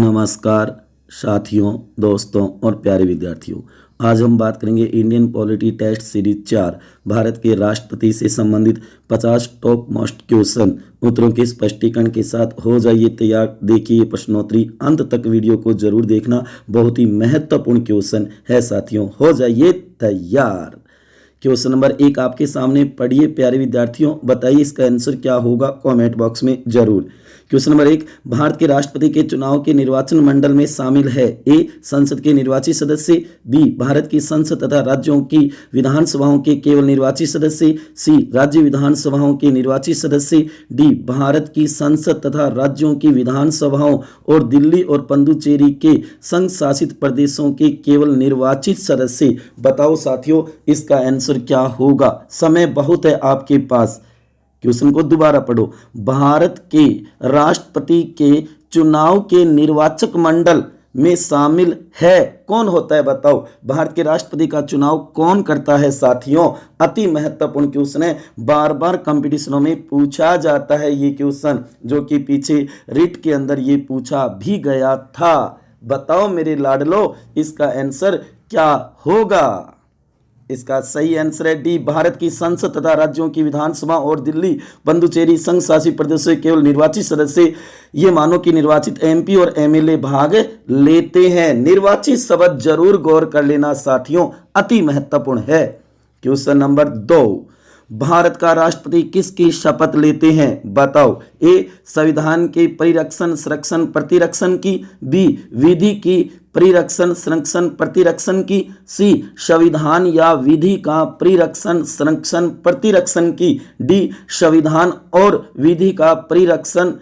नमस्कार साथियों, दोस्तों और प्यारे विद्यार्थियों। आज हम बात करेंगे Indian polity test series 4 Bharat के राष्ट्रपति से संबंधित 50 टॉप मोस्ट क्वेश्चन उत्तरों के स्पष्टीकरण के साथ। हो जाइए तैयार। देखिए प्रश्नोत्तरी अंत तक वीडियो को जरूर देखना, बहुत ही महत्वपूर्ण क्वेश्चन है साथियों। हो जाइए तैयार। क्वेश्चन नंबर 1 आपके सामने पढ़िए प्यारे विद्यार्थियों। बताइए इसका आंसर क्या होगा, कमेंट बॉक्स में जरूर। क्वेश्चन नंबर 1, भारत के राष्ट्रपति के चुनाव के निर्वाचन मंडल में शामिल है ए संसद के निर्वाचित सदस्य, बी भारत की संसद तथा राज्यों की विधानसभाओं के केवल निर्वाचित सदस्य, सी राज्य विधानसभाओं के निर्वाचित सदस्य, डी भारत की संसद तथा राज्यों की विधानसभाओं और दिल्ली और पुडुचेरी के संघ शासित प्रदेशों के केवल निर्वाचित सदस्य। बताओ साथियों इसका आंसर क्या होगा। समय बहुत है आपके पास। क्वेश्चन को दोबारा पढ़ो। भारत के राष्ट्रपति के चुनाव के निर्वाचक मंडल में शामिल है कौन होता है। बताओ भारत के राष्ट्रपति का चुनाव कौन करता है साथियों। अति महत्वपूर्ण क्वेश्चन है, बार बार कंपटीशनों में पूछा जाता है ये क्वेश्चन, जो कि पीछे रिट के अंदर ये पूछा भी गया था। बताओ मेरे लाडलो इसका आंसर क्या होगा। इसका सही आंसर है डी भारत की संसद तथा राज्यों की विधानसभा और दिल्ली पुडुचेरी संघ शासित प्रदेशों के केवल निर्वाचित सदस्य। ये मानो कि निर्वाचित एमपी और एमएलए भाग लेते हैं। निर्वाचित शब्द जरूर गौर कर लेना साथियों, अति महत्वपूर्ण है। क्वेश्चन नंबर 2, भारत का राष्ट्रपति किसकी शपथ लेते हैं। बताओ ए संविधान के परिरक्षण संरक्षण प्रतिरक्षण की, बी विधि की परिरक्षण संरक्षण प्रतिरक्षण की, सी संविधान या विधि का परिरक्षण संरक्षण प्रतिरक्षण की, डी संविधान और विधि का परिरक्षण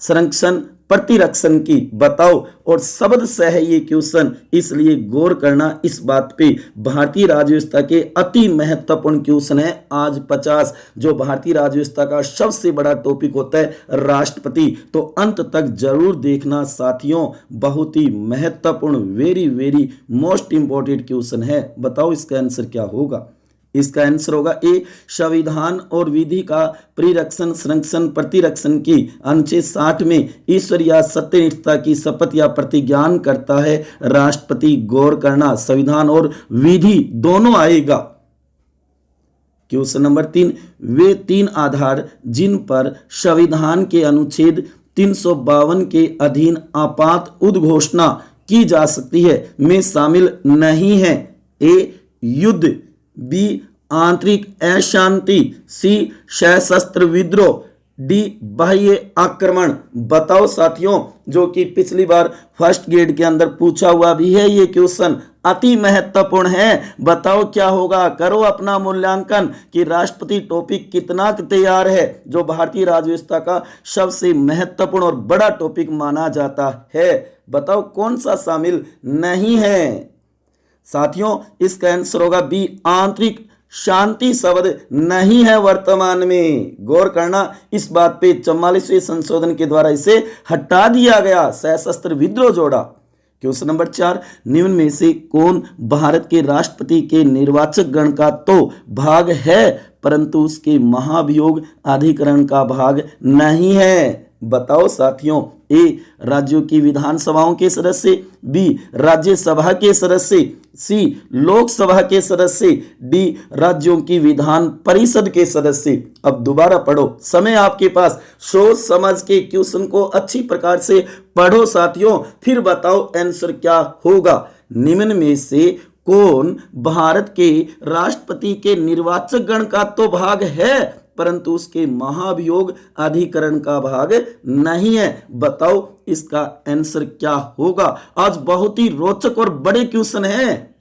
संरक्षण प्रतिरक्षण की। बताओ, और शब्द से है ये क्वेश्चन, इसलिए गौर करना इस बात पे। भारतीय राज्य व्यवस्था के अति महत्वपूर्ण क्वेश्चन है आज 50, जो भारतीय राज्य व्यवस्था का सबसे बड़ा टॉपिक होता है राष्ट्रपति। तो अंत तक जरूर देखना साथियों, बहुत ही महत्वपूर्ण, very very most important question है। बताओ इसका आंसर क्या होगा। इसका आंसर होगा ए संविधान और विधि का परिरक्षण संरक्षण प्रतिरक्षण की। अनुच्छेद 60 में ईश्वर या सत्यनिष्ठता की शपथ या प्रतिज्ञान करता है राष्ट्रपति। गौर करना, संविधान और विधि दोनों आएगा। क्वेश्चन नंबर 3, वे 3 आधार जिन पर संविधान के अनुच्छेद 352 के अधीन आपात उद्घोषणा की जा सकती है में शामिल नहीं है। ए युद्ध, बी आंतरिक अशांति, सी सशस्त्र विद्रोह, डी बाह्य आक्रमण। बताओ साथियों, जो कि पिछली बार फर्स्ट ग्रेड के अंदर पूछा हुआ भी है ये क्वेश्चन, अति महत्वपूर्ण है। बताओ क्या होगा। करो अपना मूल्यांकन कि राष्ट्रपति टॉपिक कितना तैयार है, जो भारतीय राज्य व्यवस्था का सबसे महत्वपूर्ण और बड़ा टॉपिक माना जाता है। बताओ कौन सा शामिल नहीं है साथियों। इसका आंसर होगा बी आंतरिक शांति शब्द नहीं है वर्तमान में। गौर करना इस बात पे। 44वें संशोधन के द्वारा इसे हटा दिया गया, सशस्त्र विद्रोह जोड़ा। क्वेश्चन नंबर 4, निम्न में से कौन भारत के राष्ट्रपति के निर्वाचक गण का तो भाग है परंतु उसके महाभियोग अधिकरण का भाग नहीं है। बताओ साथियों, ए राज्यों की विधानसभाओं के सदस्य, बी राज्यसभा के सदस्य, सी लोकसभा के सदस्य, डी राज्यों की विधान परिषद के सदस्य। अब दोबारा पढ़ो, समय आपके पास। सोच समझ के क्वेश्चन को अच्छी प्रकार से पढ़ो साथियों, फिर बताओ आंसर क्या होगा। निम्न में से कौन भारत के राष्ट्रपति के निर्वाचक गण का तो भाग है परंतु उसके महाभियोग अधिकरण का भाग नहीं है। बताओ इसका आंसर क्या होगा। आज बहुत ही रोचक और बड़े क्वेश्चन हैं।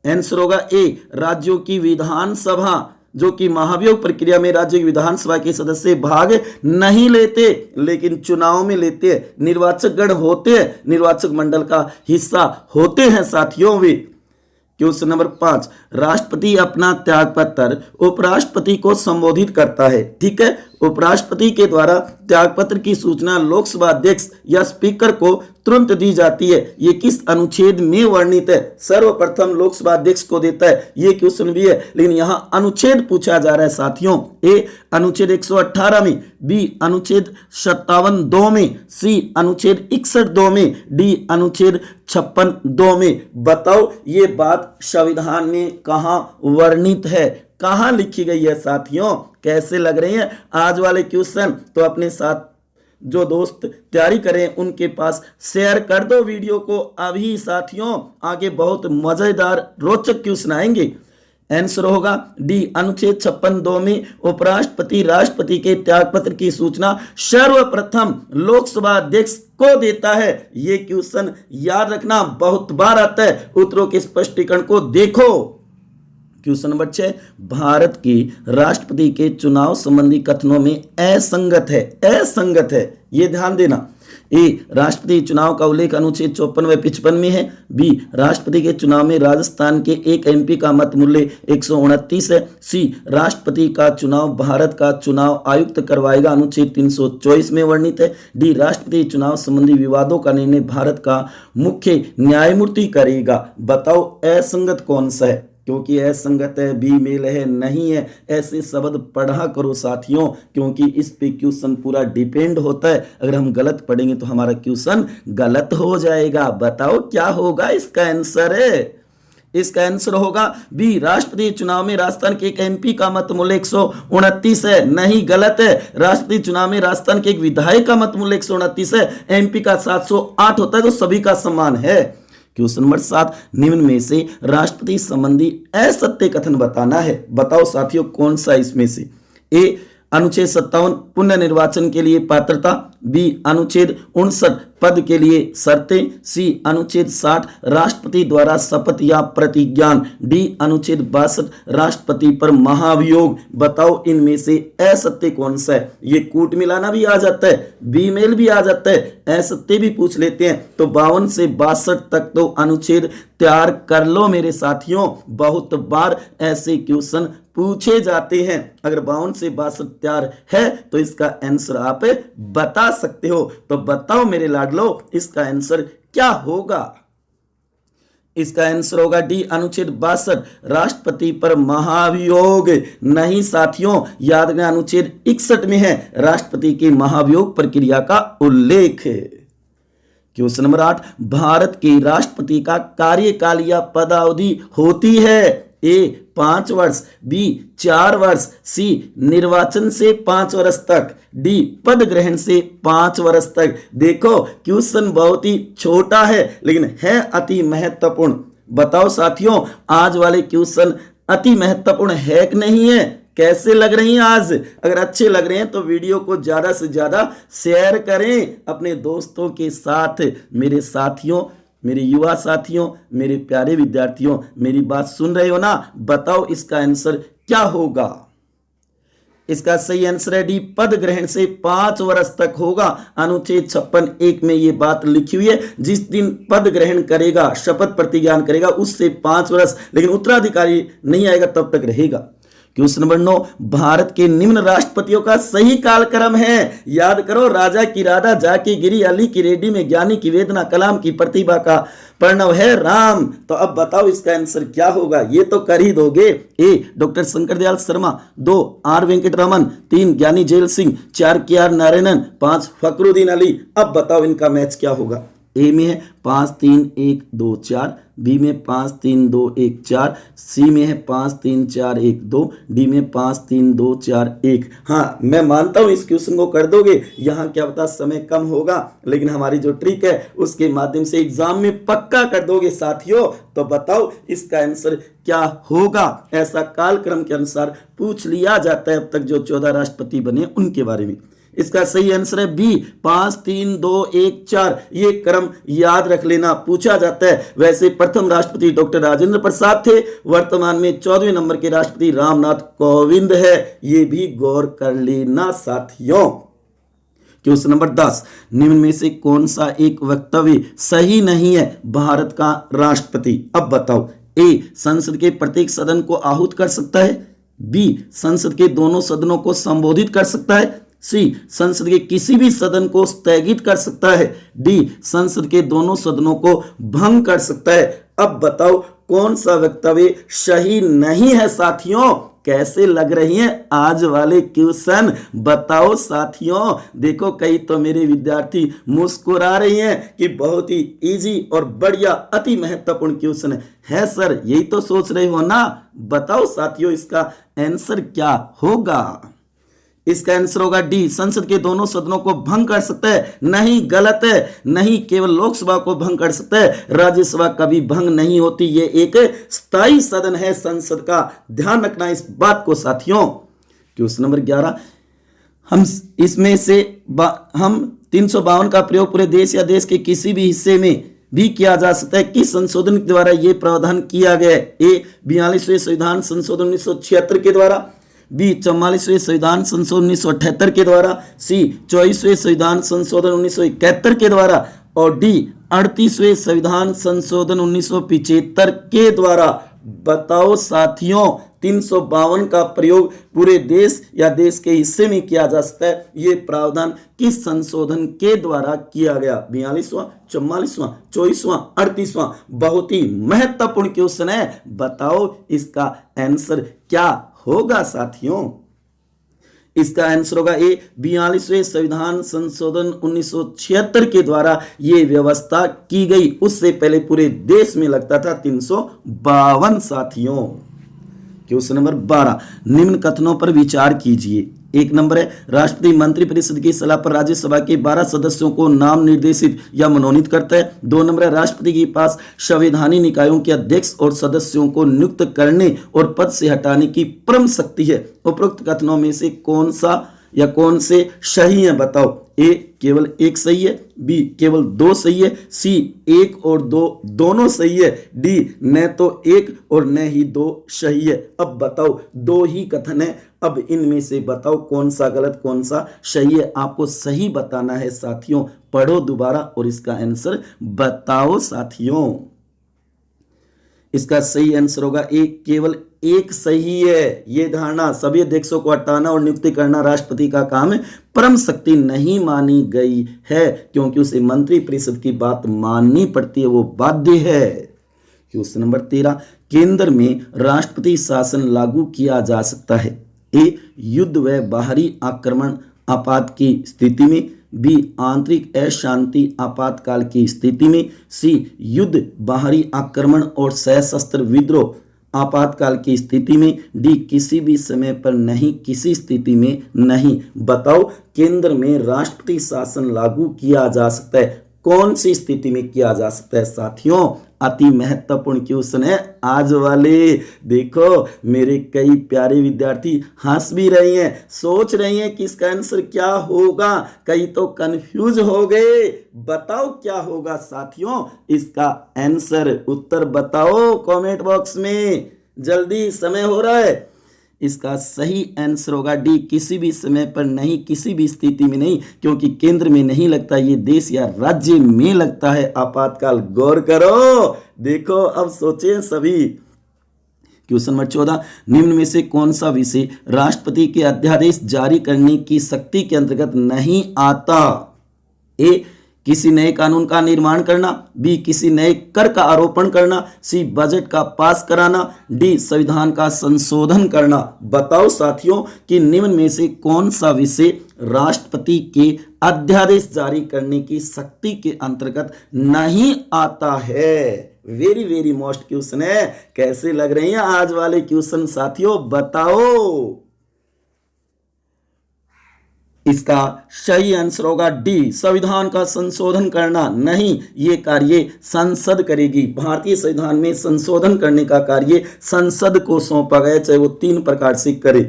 आंसर होगा ए राज्यों की विधानसभा, जो कि महाभियोग प्रक्रिया में राज्य की विधानसभा के सदस्य भाग नहीं लेते लेकिन चुनाव में लेते हैं। निर्वाचक गण होते हैं, निर्वाचक मंडल का हिस्सा होते हैं साथियों वे। क्वेश्चन नंबर 5, राष्ट्रपति अपना त्यागपत्र उपराष्ट्रपति को संबोधित करता है। ठीक है, उपराष्ट्रपति के द्वारा त्यागपत्र की सूचना लोकसभा अध्यक्ष या स्पीकर को तुरंत दी जाती है, ये किस अनुच्छेद में वर्णित है? सर्वप्रथम लोकसभा अध्यक्ष को देता है, ये क्वेश्चन भी है, लेकिन यहां अनुच्छेद पूछा जा रहा है साथियों। ए अनुच्छेद 118 में, बी अनुच्छेद 57(2) में, सी अनुच्छेद 61(2) में, डी अनुच्छेद 56(2) में। बताओ ये बात संविधान में कहां वर्णित है, कहां लिखी गई है साथियों? कैसे लग रहे हैं आज वाले क्वेश्चन? तो अपने साथ जो दोस्त तैयारी करें उनके पास शेयर कर दो वीडियो को अभी साथियों, आगे बहुत मजेदार रोचक क्वेश्चन आएंगे। आंसर होगा डी अनुच्छेद 56(2) में उपराष्ट्रपति राष्ट्रपति के त्यागपत्र की सूचना सर्वप्रथम लोकसभा अध्यक्ष को देता है। ये क्वेश्चन याद रखना, बहुत बार आता है। उत्तरों के स्पष्टीकरण को देखो। क्वेश्चन नंबर 6, भारत की राष्ट्रपति के चुनाव संबंधी कथनों में असंगत है, असंगत है, ये ध्यान देना। ए राष्ट्रपति चुनाव का उल्लेख अनुच्छेद 54 व 55 में है। बी राष्ट्रपति के चुनाव में राजस्थान के एक एमपी का मत मूल्य 129 है। सी राष्ट्रपति का चुनाव भारत का चुनाव आयुक्त करवाएगा, अनुच्छेद 324 में वर्णित है। डी राष्ट्रपति चुनाव संबंधी विवादों का निर्णय भारत का मुख्य न्यायमूर्ति करेगा। बताओ असंगत कौन सा है? क्योंकि असंगत है, बी मेल है, नहीं है, ऐसे शब्द पढ़ा करो साथियों, क्योंकि इस पे क्वेश्चन पूरा डिपेंड होता है। अगर हम गलत पढ़ेंगे तो हमारा क्वेश्चन गलत हो जाएगा। बताओ क्या होगा इसका आंसर है? इसका आंसर होगा बी राष्ट्रपति चुनाव में राजस्थान के एक एमपी का मत मूल्य 129 है। नहीं, गलत है। राष्ट्रपति चुनाव में राजस्थान के एक विधायक का मत मूल्य 129 है। एमपी का 708 होता है, तो सभी का समान है। क्वेश्चन नंबर 7, निम्न में से राष्ट्रपति संबंधी असत्य कथन बताना है। बताओ साथियों कौन सा इसमें से? ए अनुच्छेद 57 पुनः निर्वाचन के लिए पात्रता। बी अनुच्छेद 59 पद के लिए शर्तें। सी अनुच्छेद 60 राष्ट्रपति द्वारा शपथ या प्रतिज्ञान। डी अनुच्छेद 62 राष्ट्रपति पर महाभियोग। बताओ इनमें से असत्य कौन सा है? ये कूट मिलाना भी आ जाता है, बी मेल भी आ जाता है, असत्य भी पूछ लेते हैं। तो 52 से 62 तक तो अनुच्छेद तैयार कर लो मेरे साथियों। बहुत बार ऐसे क्वेश्चन पूछे जाते हैं। अगर 52 से 62 तैयार है तो इसका आंसर आप बता सकते हो। तो बताओ मेरे लाडलो इसका आंसर क्या होगा? इसका आंसर होगा डी अनुच्छेद 62 राष्ट्रपति पर महाभियोग। नहीं साथियों, याद रखना अनुच्छेद 61 में है राष्ट्रपति की महाभियोग प्रक्रिया का उल्लेख। क्वेश्चन नंबर 8, भारत के राष्ट्रपति का कार्यकाल या पदावधि होती है। ए 5 वर्ष, बी 4 वर्ष, सी निर्वाचन से 5 वर्ष तक, डी पद ग्रहण से 5 वर्ष तक। देखो क्वेश्चन बहुत ही छोटा है लेकिन है अति महत्वपूर्ण। बताओ साथियों आज वाले क्वेश्चन अति महत्वपूर्ण है कि नहीं है? कैसे लग रही हैं आज? अगर अच्छे लग रहे हैं तो वीडियो को ज्यादा से ज्यादा शेयर करें अपने दोस्तों के साथ। मेरे साथियों, मेरे युवा साथियों, मेरे प्यारे विद्यार्थियों, मेरी बात सुन रहे हो ना? बताओ इसका आंसर क्या होगा? इसका सही आंसर है डी पद ग्रहण से 5 वर्ष तक होगा। अनुच्छेद 56(1) में ये बात लिखी हुई है, जिस दिन पद ग्रहण करेगा, शपथ प्रतिज्ञान करेगा, उससे 5 वर्ष, लेकिन उत्तराधिकारी नहीं आएगा तब तक रहेगा। क्वेश्चन नंबर 9, भारत के निम्न राष्ट्रपतियों का सही कालक्रम है। याद करो, राजा की राधा, जाके गिरी, अली की रेड्डी में ज्ञानी की वेदना, कलाम की प्रतिभा का प्रणव है राम। तो अब बताओ इसका आंसर क्या होगा? ये तो कर ही दोगे। ए डॉक्टर शंकर दयाल शर्मा, 2 आर वेंकटरमन, 3 ज्ञानी जेल सिंह, 4 के आर नारायणन, 5 फखरुद्दीन अली। अब बताओ इनका मैच क्या होगा? ए में है 5 3 1 2 4, बी में 5 3 2 1 4, सी में है 5 3 4 1 2, डी में 5 3 2 4 1। हाँ, मैं मानता हूं इस क्वेश्चन को कर दोगे। यहाँ क्या पता समय कम होगा, लेकिन हमारी जो ट्रिक है उसके माध्यम से एग्जाम में पक्का कर दोगे साथियों। तो बताओ इसका आंसर क्या होगा? ऐसा कालक्रम के अनुसार पूछ लिया जाता है अब तक जो 14 राष्ट्रपति बने उनके बारे में। इसका सही आंसर है बी 5 3 2 1 4। ये क्रम याद रख लेना, पूछा जाता है। वैसे प्रथम राष्ट्रपति डॉक्टर राजेंद्र प्रसाद थे, वर्तमान में 14वें नंबर के राष्ट्रपति रामनाथ कोविंद है। ये भी गौर कर लेना साथियों। क्वेश्चन नंबर 10, निम्न में से कौन सा एक वक्तव्य सही नहीं है भारत का राष्ट्रपति? अब बताओ। ए संसद के प्रत्येक सदन को आहूत कर सकता है, बी संसद के दोनों सदनों को संबोधित कर सकता है, सी संसद के किसी भी सदन को स्थगित कर सकता है, डी संसद के दोनों सदनों को भंग कर सकता है। अब बताओ कौन सा वक्तव्य सही नहीं है साथियों। कैसे लग रही हैं आज वाले क्वेश्चन, बताओ साथियों। देखो कई तो मेरे विद्यार्थी मुस्कुरा रही हैं कि बहुत ही इजी और बढ़िया अति महत्वपूर्ण क्वेश्चन है सर, यही तो सोच रहे हो ना। बताओ साथियों इसका आंसर क्या होगा। इसका आंसर होगा डी संसद के दोनों सदनों को भंग कर सकता है। नहीं, गलत है। नहीं केवल लोकसभा को भंग कर सकता है, राज्यसभा कभी भंग नहीं होती। ये एक स्थायी सदन है संसद का, ध्यान रखना इस बात को साथियों। क्वेश्चन नंबर 11, हम इसमें से हम 352 का प्रयोग पूरे देश या देश के किसी भी हिस्से में भी किया जा सकता है। किस संशोधन के द्वारा यह प्रावधान किया गया है। ए 42वें संविधान संशोधन 1976 के द्वारा, बी 44वें संविधान संशोधन 1978 के द्वारा, सी 24वें संविधान संशोधन 1971 के द्वारा और डी 38वें संविधान संशोधन 1975 के द्वारा। बताओ साथियों 352 का प्रयोग पूरे देश या देश के हिस्से में किया जा सकता है, ये प्रावधान किस संशोधन के द्वारा किया गया। 42वां, 44वां, 24वां, 38वां। बहुत ही महत्वपूर्ण क्वेश्चन है, बताओ इसका आंसर क्या होगा साथियों। इसका आंसर होगा ए 42वें संविधान संशोधन 1976 के द्वारा यह व्यवस्था की गई। उससे पहले पूरे देश में लगता था 352 साथियों। क्वेश्चन नंबर 12, निम्न कथनों पर विचार कीजिए। एक नंबर है राष्ट्रपति मंत्रिपरिषद की सलाह पर राज्यसभा के 12 सदस्यों को नाम निर्देशित या मनोनीत करता है। 2 नंबर है राष्ट्रपति के पास संवैधानिक निकायों के अध्यक्ष और सदस्यों को नियुक्त करने और पद से हटाने की परम शक्ति है। उपरोक्त कथनों में से कौन सा या कौन से सही है बताओ। ए केवल एक सही है, बी केवल 2 सही है, सी 1 और 2 दोनों सही है, डी न तो 1 और न ही 2 सही है। अब बताओ 2 ही कथन है, अब इनमें से बताओ कौन सा गलत कौन सा सही है। आपको सही बताना है साथियों। पढ़ो दोबारा और इसका आंसर बताओ साथियों। इसका सही आंसर होगा ए केवल 1 सही है। यह धारणा सभी अध्यक्षों को हटाना और नियुक्ति करना राष्ट्रपति का काम है, परम शक्ति नहीं मानी गई है क्योंकि उसे मंत्रिपरिषद की बात माननी पड़ती है, वो बाध्य है। क्वेश्चन नंबर 13, केंद्र में राष्ट्रपति शासन लागू किया जा सकता है। ए युद्ध व बाहरी आक्रमण आपात की स्थिति में, बी आंतरिक अशांति आपातकाल की स्थिति में, सी युद्ध बाहरी आक्रमण और सशस्त्र विद्रोह आपातकाल की स्थिति में, डी किसी भी समय पर नहीं किसी स्थिति में नहीं। बताओ केंद्र में राष्ट्रपति शासन लागू किया जा सकता है, कौन सी स्थिति में किया जा सकता है साथियों। अति महत्वपूर्ण क्वेश्चन है आज वाले। देखो मेरे कई प्यारे विद्यार्थी हंस भी रही हैं, सोच रही हैं कि इसका आंसर क्या होगा, कई तो कंफ्यूज हो गए। बताओ क्या होगा साथियों इसका आंसर। उत्तर बताओ कमेंट बॉक्स में, जल्दी समय हो रहा है। इसका सही आंसर होगा डी किसी भी समय पर नहीं किसी भी स्थिति में नहीं, क्योंकि केंद्र में नहीं लगता, ये देश या राज्य में लगता है आपातकाल। गौर करो, देखो अब सोचें सभी। क्वेश्चन नंबर 14, निम्न में से कौन सा विषय राष्ट्रपति के अध्यादेश जारी करने की शक्ति के अंतर्गत नहीं आता। ए किसी नए कानून का निर्माण करना, बी किसी नए कर का आरोपण करना, सी बजट का पास कराना, डी संविधान का संशोधन करना। बताओ साथियों कि निम्न में से कौन सा विषय राष्ट्रपति के अध्यादेश जारी करने की शक्ति के अंतर्गत नहीं आता है। वेरी वेरी मोस्ट क्वेश्चन है। कैसे लग रही हैं आज वाले क्वेश्चन साथियों, बताओ। इसका सही आंसर होगा डी संविधान का संशोधन करना। नहीं, ये कार्य संसद करेगी। भारतीय संविधान में संशोधन करने का कार्य संसद को सौंपा गया, चाहे वो 3 प्रकार से करे।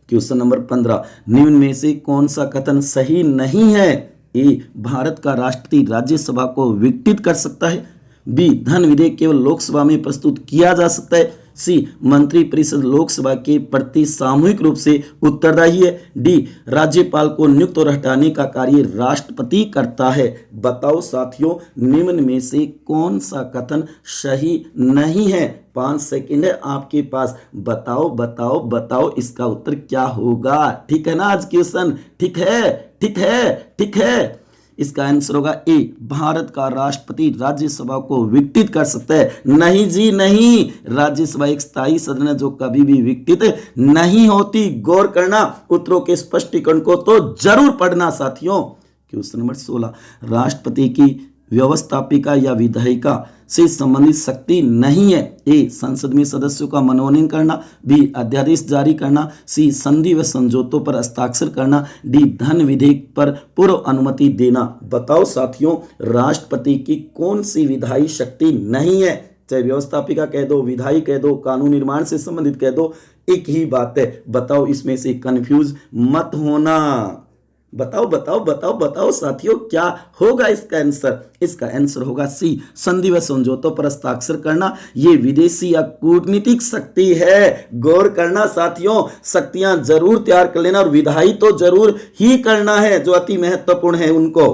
क्वेश्चन नंबर 15, निम्न में से कौन सा कथन सही नहीं है। ए भारत का राष्ट्रपति राज्यसभा को विघटित कर सकता है, बी धन विधेयक केवल लोकसभा में प्रस्तुत किया जा सकता है, सी मंत्रिपरिषद लोकसभा के प्रति सामूहिक रूप से उत्तरदायी है। डी राज्यपाल को नियुक्त और हटाने का कार्य राष्ट्रपति करता है। बताओ साथियों, निम्न में से कौन सा कथन सही नहीं है? 5 सेकंड है आपके पास। बताओ बताओ बताओ, इसका उत्तर क्या होगा? ठीक है ना आज क्वेश्चन? ठीक है, ठीक है, ठीक है। इसका आंसर होगा ए, भारत का राष्ट्रपति राज्यसभा को विघटित कर सकता है। नहीं जी नहीं, राज्यसभा एक स्थायी सदन है जो कभी भी विघटित नहीं होती। गौर करना, उत्तरों के स्पष्टीकरण को तो जरूर पढ़ना साथियों। क्वेश्चन नंबर 16, राष्ट्रपति की व्यवस्थापिका या विधायिका से संबंधित शक्ति नहीं है। ए, संसद में सदस्यों का मनोनयन करना। बी, अध्यादेश जारी करना। सी, संधि व समझौतों पर हस्ताक्षर करना। डी, धन विधेयक पर पूर्व अनुमति देना। बताओ साथियों, राष्ट्रपति की कौन सी विधायी शक्ति नहीं है? चाहे व्यवस्थापिका कह दो, विधायी कह दो, कानून निर्माण से संबंधित कह दो, एक ही बात है। बताओ, इसमें से कंफ्यूज मत होना। बताओ बताओ बताओ बताओ साथियों, क्या होगा इसका आंसर? इसका आंसर होगा सी, संधि व समझौतों पर हस्ताक्षर करना। ये विदेशी या कूटनीतिक शक्ति है। गौर करना साथियों, शक्तियां जरूर तैयार कर लेना और विधायी तो जरूर ही करना है जो अति महत्वपूर्ण है उनको।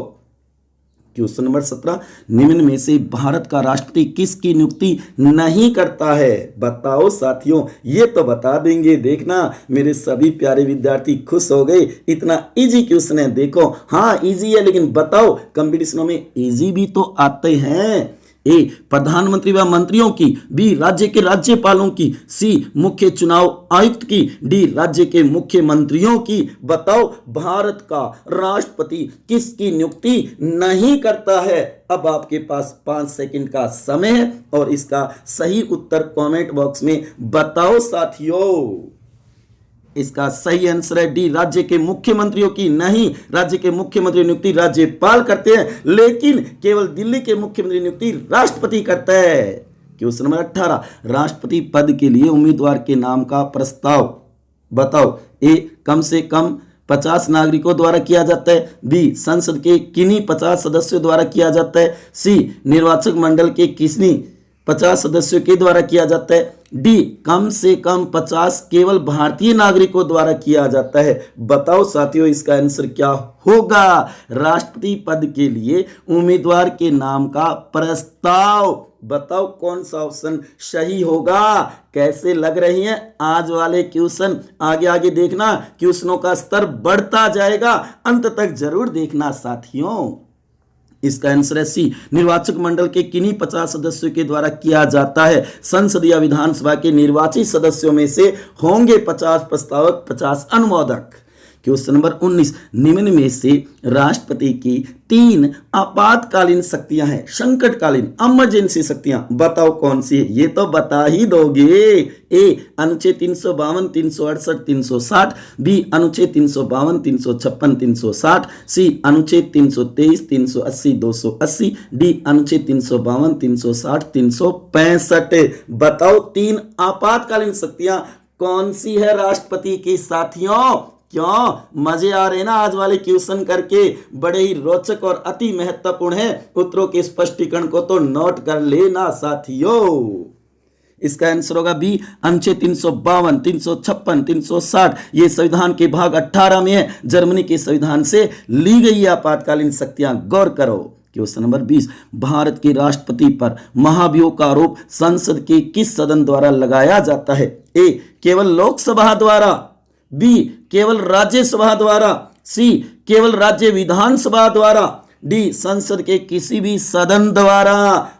क्वेश्चन नंबर 17, निम्न में से भारत का राष्ट्रपति किसकी नियुक्ति नहीं करता है? बताओ साथियों, ये तो बता देंगे। देखना मेरे सभी प्यारे विद्यार्थी खुश हो गए। इतना इजी क्वेश्चन है। देखो, हाँ इजी है, लेकिन बताओ कंपटीशनों में इजी भी तो आते हैं। ए, प्रधानमंत्री व मंत्रियों की। बी, राज्य के राज्यपालों की। सी, मुख्य चुनाव आयुक्त की। डी, राज्य के मुख्यमंत्रियों की। बताओ, भारत का राष्ट्रपति किसकी नियुक्ति नहीं करता है? अब आपके पास 5 सेकंड का समय है और इसका सही उत्तर कमेंट बॉक्स में बताओ साथियों। इसका सही आंसर है डी, राज्य के मुख्यमंत्रियों की। नहीं, राज्य के मुख्यमंत्री नियुक्ति राज्यपाल करते हैं, लेकिन केवल दिल्ली के मुख्यमंत्री नियुक्ति राष्ट्रपति करता है। क्वेश्चन नंबर 18, राष्ट्रपति पद के लिए उम्मीदवार के नाम का प्रस्ताव बताओ। ए, कम से कम 50 नागरिकों द्वारा किया जाता है। बी, संसद के किन्हीं 50 सदस्यों द्वारा किया जाता है। सी, निर्वाचक मंडल के किन्हीं 50 सदस्यों के द्वारा किया जाता है। डी, कम से कम 50 केवल भारतीय नागरिकों द्वारा किया जाता है। बताओ साथियों, इसका आंसर क्या होगा? राष्ट्रपति पद के लिए उम्मीदवार के नाम का प्रस्ताव। बताओ कौन सा ऑप्शन सही होगा? कैसे लग रही हैं आज वाले क्वेश्चन? आगे आगे देखना, क्वेश्चनों का स्तर बढ़ता जाएगा। अंत तक जरूर देखना साथियों। इसका आंसर है सी, निर्वाचक मंडल के किन्हीं 50 सदस्यों के द्वारा किया जाता है। संसद या विधानसभा के निर्वाचित सदस्यों में से होंगे 50 प्रस्तावक, 50 अनुमोदक। क्वेश्चन नंबर 19, निम्न में से राष्ट्रपति की 3 आपातकालीन शक्तियां हैं, संकटकालीन इमरजेंसी शक्तियां। बताओ कौन सी है? ये तो बता ही दोगे। ए, अनुच्छेद 352, 368, 360। बी, अनुच्छेद 352, 356, 360। सी, अनुच्छेद 323, 380, 280। डी, अनुच्छेद 352, 360, 365। बताओ 3 आपातकालीन शक्तियां कौन सी है राष्ट्रपति की साथियों? क्यों मजे आ रहे हैं ना आज वाले क्वेश्चन करके? बड़े ही रोचक और अति महत्वपूर्ण है। उत्तरों के स्पष्टीकरण को तो नोट कर लेना साथियों। इसका आंसर होगा बी, अनुच्छेद 352, 356, 360। ये संविधान के भाग 18 में है। जर्मनी के संविधान से ली गई आपातकालीन शक्तियां। गौर करो। क्वेश्चन नंबर 20, भारत के राष्ट्रपति पर महाभियोग का आरोप संसद के किस सदन द्वारा लगाया जाता है? ए, केवल लोकसभा द्वारा। बी, केवल राज्यसभा द्वारा। सी, केवल राज्य विधानसभा द्वारा। डी, संसद के किसी भी सदन द्वारा।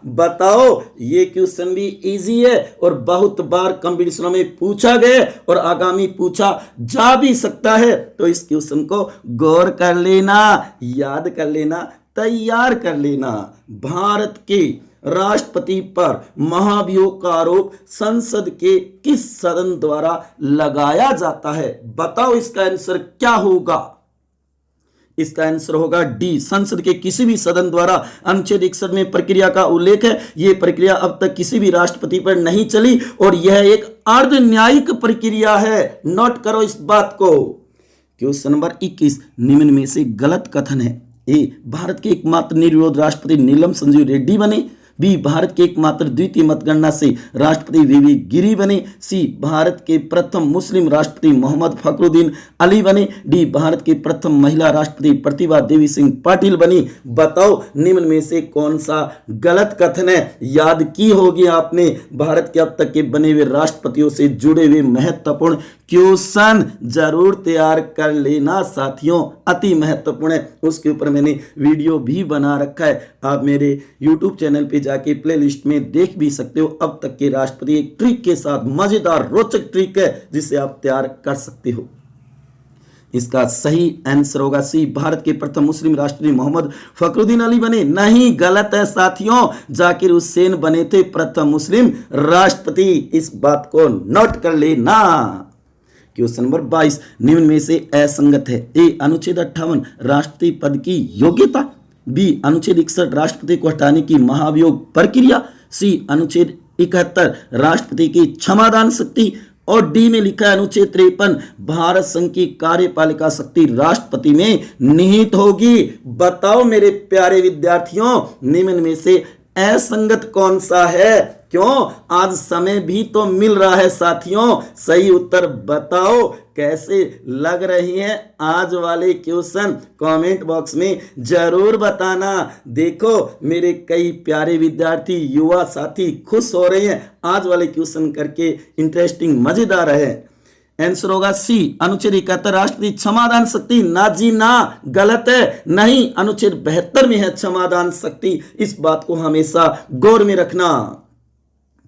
बताओ, ये क्वेश्चन भी इजी है और बहुत बार कंपटीशनों में पूछा गया और आगामी पूछा जा भी सकता है। तो इस क्वेश्चन को गौर कर लेना, याद कर लेना, तैयार कर लेना। भारत के राष्ट्रपति पर महाभियोग का आरोप संसद के किस सदन द्वारा लगाया जाता है? बताओ इसका आंसर क्या होगा? इसका आंसर होगा डी, संसद के किसी भी सदन द्वारा। अनुच्छेद 61 में प्रक्रिया का उल्लेख है। यह प्रक्रिया अब तक किसी भी राष्ट्रपति पर नहीं चली और यह एक अर्ध न्यायिक प्रक्रिया है। नोट करो इस बात को। क्वेश्चन नंबर 21, निम्न में से गलत कथन है। ए, भारत के एकमात्र निर्विरोध राष्ट्रपति नीलम संजीव रेड्डी बने। बी भारत के एकमात्र द्वितीय मतगणना से राष्ट्रपति वीवी गिरी बने। सी भारत के प्रथम मुस्लिम राष्ट्रपति मोहम्मद फखरुद्दीन अली बने। डी भारत की प्रथम महिला राष्ट्रपति प्रतिभा देवी सिंह पाटिल बनी। बताओ निम्न में से कौन सा गलत कथन है। याद की होगी आपने भारत के अब तक के बने हुए राष्ट्रपतियों से जुड़े हुए महत्वपूर्ण क्वेश्चन जरूर तैयार कर लेना साथियों, अति महत्वपूर्ण है। उसके ऊपर मैंने वीडियो भी बना रखा है, आप मेरे YouTube चैनल पे जाके प्लेलिस्ट में देख भी सकते हो। अब तक के राष्ट्रपति एक ट्रिक के साथ, मजेदार रोचक ट्रिक है जिसे आप तैयार कर सकते हो। इसका सही आंसर होगा सी भारत के प्रथम मुस्लिम राष्ट्रपति मोहम्मद फखरुद्दीन अली बने। नहीं, गलत है साथियों, जाकिर हुसैन बने थे प्रथम मुस्लिम राष्ट्रपति। इस बात को नोट कर लेना। क्वेश्चन नंबर 22 निम्न में से असंगत है। ए अनुच्छेद 58 राष्ट्रपति पद की योग्यता, बी अनुच्छेद 61 राष्ट्रपति को हटाने की महाभियोग प्रक्रिया, सी अनुच्छेद 71 राष्ट्रपति की क्षमादान शक्ति, और डी में लिखा है अनुच्छेद 53 भारत संघ की कार्यपालिका शक्ति राष्ट्रपति में निहित होगी। बताओ मेरे प्यारे विद्यार्थियों, निम्न में से असंगत कौन सा है। क्यों, आज समय भी तो मिल रहा है साथियों। सही उत्तर बताओ, कैसे लग रही हैं आज वाले क्वेश्चन, कमेंट बॉक्स में जरूर बताना। देखो मेरे कई प्यारे विद्यार्थी, युवा साथी खुश हो रहे हैं आज वाले क्वेश्चन करके, इंटरेस्टिंग मजेदार है। आंसर होगा सी अनुच्छेद 71 राष्ट्रपति क्षमादान शक्ति। ना जी ना, गलत है। नहीं, अनुच्छेद 72 में है क्षमादान शक्ति। इस बात को हमेशा गौर में रखना।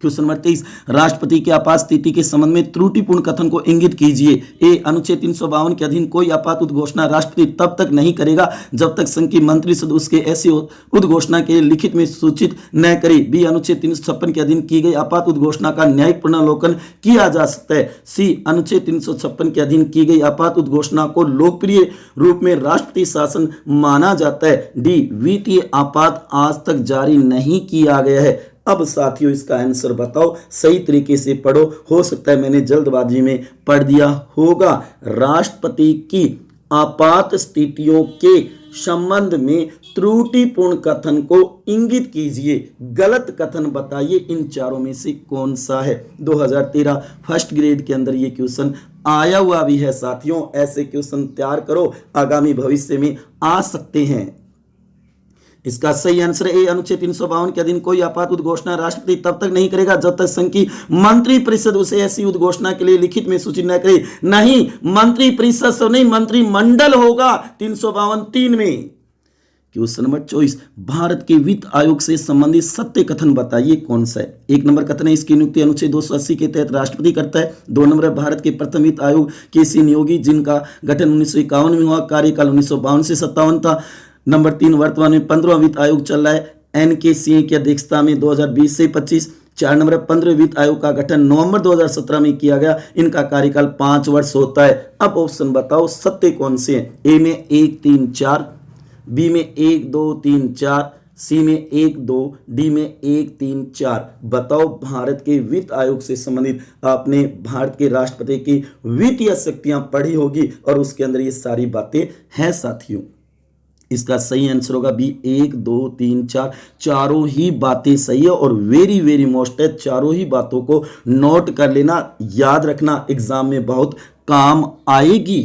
क्वेश्चन नंबर 23 राष्ट्रपति की आपात स्थिति के संबंध में त्रुटिपूर्ण कथन को इंगित कीजिए। ए अनुच्छेद 352 के अधीन कोई आपात उद्घोषणा राष्ट्रपति तब तक नहीं करेगा जब तक संघ की मंत्रिसद उसके ऐसी उद्घोषणा के लिखित में सूचित न करे। बी अनुच्छेद 356 के अधीन की गई आपात उद्घोषणा का न्यायिक पुनर्लोकन किया जा सकता है। सी अनुच्छेद 356 के अधीन की गई आपात उद्घोषणा को लोकप्रिय रूप में राष्ट्रपति शासन माना जाता है। डी वित्तीय आपात आज तक जारी नहीं किया गया है। अब साथियों इसका आंसर बताओ, सही तरीके से पढ़ो, हो सकता है मैंने जल्दबाजी में पढ़ दिया होगा। राष्ट्रपति की आपात स्थितियों के संबंध में त्रुटिपूर्ण कथन को इंगित कीजिए। गलत कथन बताइए, इन चारों में से कौन सा है। 2013 फर्स्ट ग्रेड के अंदर ये क्वेश्चन आया हुआ भी है साथियों। ऐसे क्वेश्चन तैयार करो, आगामी भविष्य में आ सकते हैं। इसका सही आंसर ए अनुच्छेद 352 के अधीन कोई आपात उद्घोषणा राष्ट्रपति तब तक नहीं करेगा जब तक संघ की मंत्रिपरिषद उसे ऐसी उद्घोषणा के लिए लिखित में सूचित न करे। नहीं, मंत्रिपरिषद से नहीं, मंत्रिमंडल होगा 352(3) में। क्वेश्चन नंबर 24 भारत के वित्त आयोग से संबंधित सत्य कथन बताइए कौन सा है। एक नंबर कथन है इसकी नियुक्ति अनुच्छेद 280 के तहत राष्ट्रपति करता है। 2 नंबर है भारत के प्रथम वित्त आयोग के सी नियोगी जिनका गठन 1951 में हुआ, कार्यकाल 1952 से 57 था। नंबर 3 वर्तमान में 15वां वित्त आयोग चल रहा है, NKCA की अध्यक्षता में 2020 से 25। 4 नंबर 15वें वित्त आयोग का गठन नवंबर 2017 में किया गया, इनका कार्यकाल 5 वर्ष होता है। अब ऑप्शन बताओ सत्य कौन से हैं। ए में 1 3 4, बी में 1 2 3 4, सी में 1 2, डी में 1 3 4। बताओ भारत के वित्त आयोग से संबंधित आपने भारत के राष्ट्रपति की वित्तीय शक्तियां पढ़ी होगी और उसके अंदर ये सारी बातें हैं साथियों। इसका सही आंसर होगा बी 1 2 3 4। चारों ही बातें सही है और वेरी वेरी मोस्ट है। चारों ही बातों को नोट कर लेना, याद रखना, एग्जाम में बहुत काम आएगी।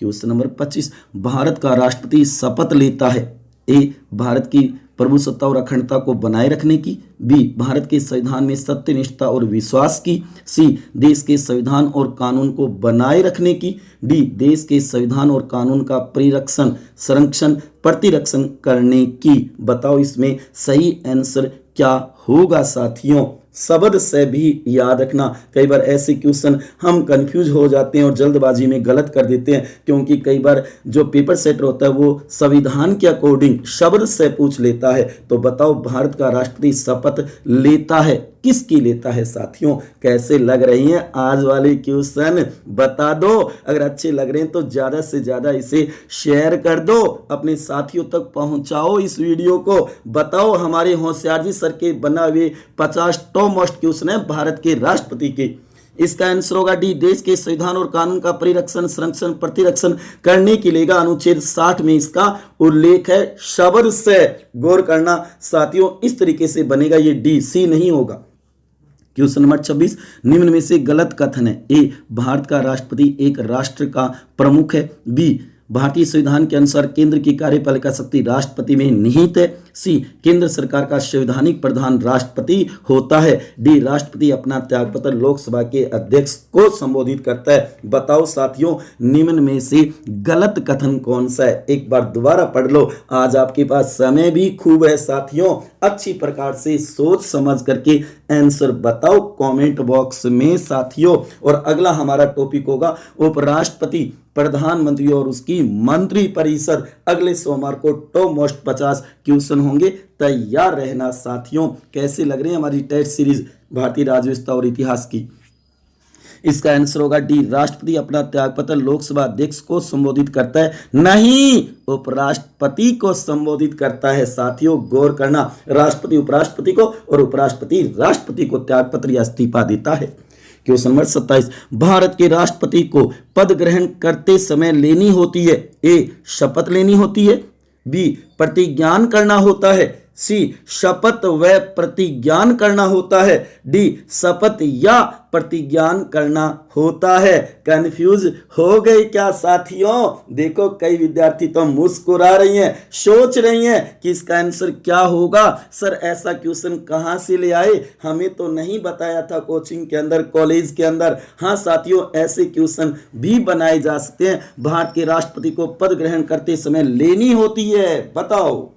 क्वेश्चन नंबर 25 भारत का राष्ट्रपति शपथ लेता है। ए भारत की प्रभुसत्ता और अखंडता को बनाए रखने की, बी भारत के संविधान में सत्यनिष्ठा और विश्वास की, सी देश के संविधान और कानून को बनाए रखने की, डी देश के संविधान और कानून का परिरक्षण संरक्षण प्रतिरक्षण करने की। बताओ इसमें सही आंसर क्या होगा साथियों। शब्द से भी याद रखना, कई बार ऐसे क्वेश्चन हम कंफ्यूज हो जाते हैं और जल्दबाजी में गलत कर देते हैं, क्योंकि कई बार जो पेपर सेटर होता है वो संविधान के अकॉर्डिंग शब्द से पूछ लेता है। तो बताओ भारत का राष्ट्रपति शपथ लेता है, किसकी लेता है साथियों। कैसे लग रही हैं आज वाले क्वेश्चन, बता दो। अगर अच्छे लग रहे हैं तो ज्यादा से ज्यादा इसे शेयर कर दो, अपने साथियों तक पहुंचाओ इस वीडियो को। बताओ हमारे होशियार जी सर के बना हुए 50 टॉप मोस्ट क्वेश्चन है भारत के राष्ट्रपति के, इसका आंसर होगा डी, देश के संविधान और कानून का परिरक्षण, संरक्षण, प्रतिरक्षण करने के लिए अनुच्छेद 60 में इसका उल्लेख है। शब्द से गौर करना साथियों, इस तरीके से बनेगा, ये डी, सी नहीं होगा। क्वेश्चन नंबर 26, निम्न में से गलत कथन है। ए, भारत का राष्ट्रपति एक राष्ट्र का प्रमुख है। बी, भारतीय संविधान के अनुसार केंद्र की कार्यपालिका शक्ति राष्ट्रपति में निहित है। सी, केंद्र सरकार का संवैधानिक प्रधान राष्ट्रपति होता है। डी, राष्ट्रपति अपना त्यागपत्र लोकसभा के अध्यक्ष को संबोधित करता है। बताओ साथियों, निम्न में से गलत कथन कौन सा है? एक बार दोबारा पढ़ लो, आज आपके पास समय भी खूब है साथियों, अच्छी प्रकार से सोच समझ करके आंसर बताओ कमेंट बॉक्स में साथियों। और अगला हमारा टॉपिक होगा उपराष्ट्रपति, प्रधानमंत्री और उसकी मंत्री परिषद। अगले सोमवार को टॉप मोस्ट 50 क्वेश्चन होंगे, तैयार रहना साथियों। कैसे लग रही है हमारी टेस्ट सीरीज भारतीय राज्य व्यवस्था और इतिहास की? इसका आंसर होगा डी, राष्ट्रपति अपना त्यागपत्र लोकसभा अध्यक्ष को संबोधित करता है, नहीं उपराष्ट्रपति को संबोधित करता है साथियों। गौर करना, राष्ट्रपति उपराष्ट्रपति को और उपराष्ट्रपति राष्ट्रपति को त्यागपत्र या इस्तीफा देता है। क्वेश्चन नंबर 27, भारत के राष्ट्रपति को पद ग्रहण करते समय लेनी होती है। ए, शपथ लेनी होती है। बी, प्रतिज्ञान करना होता है। सी, शपथ व प्रतिज्ञान करना होता है। डी, शपथ या प्रतिज्ञान करना होता है। कंफ्यूज हो गए क्या साथियों? देखो कई विद्यार्थी तो मुस्कुरा रही हैं, सोच रही हैं कि इसका आंसर क्या होगा। सर ऐसा क्वेश्चन कहां से ले आए, हमें तो नहीं बताया था कोचिंग के अंदर, कॉलेज के अंदर। हाँ साथियों, ऐसे क्वेश्चन भी बनाए जा सकते हैं। भारत के राष्ट्रपति को पद ग्रहण करते समय लेनी होती है। बताओ,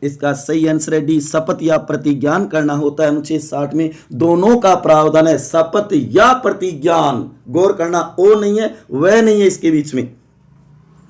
इसका सही आंसर है डी, शपथ या प्रतिज्ञान करना होता है। अनुच्छेद 60 में दोनों का प्रावधान है, शपथ या प्रतिज्ञान। गौर करना, ओ नहीं है, वह नहीं है इसके बीच में।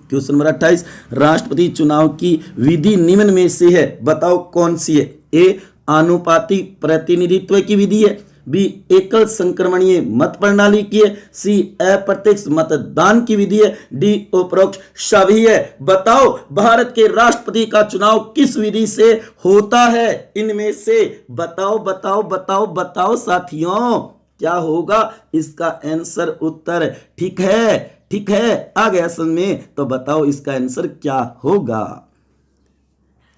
क्वेश्चन नंबर 28, राष्ट्रपति चुनाव की विधि निम्न में से है, बताओ कौन सी है? ए, आनुपातिक प्रतिनिधित्व की विधि है। बी, एकल संक्रमणीय मत प्रणाली की है। सी, अप्रत्यक्ष मतदान की विधि है। डी, उपरोक्त सभी है। बताओ भारत के राष्ट्रपति का चुनाव किस विधि से होता है? इनमें से बताओ बताओ बताओ बताओ साथियों, क्या होगा इसका आंसर? उत्तर ठीक है, ठीक है, आ गया समझ में? तो बताओ इसका आंसर क्या होगा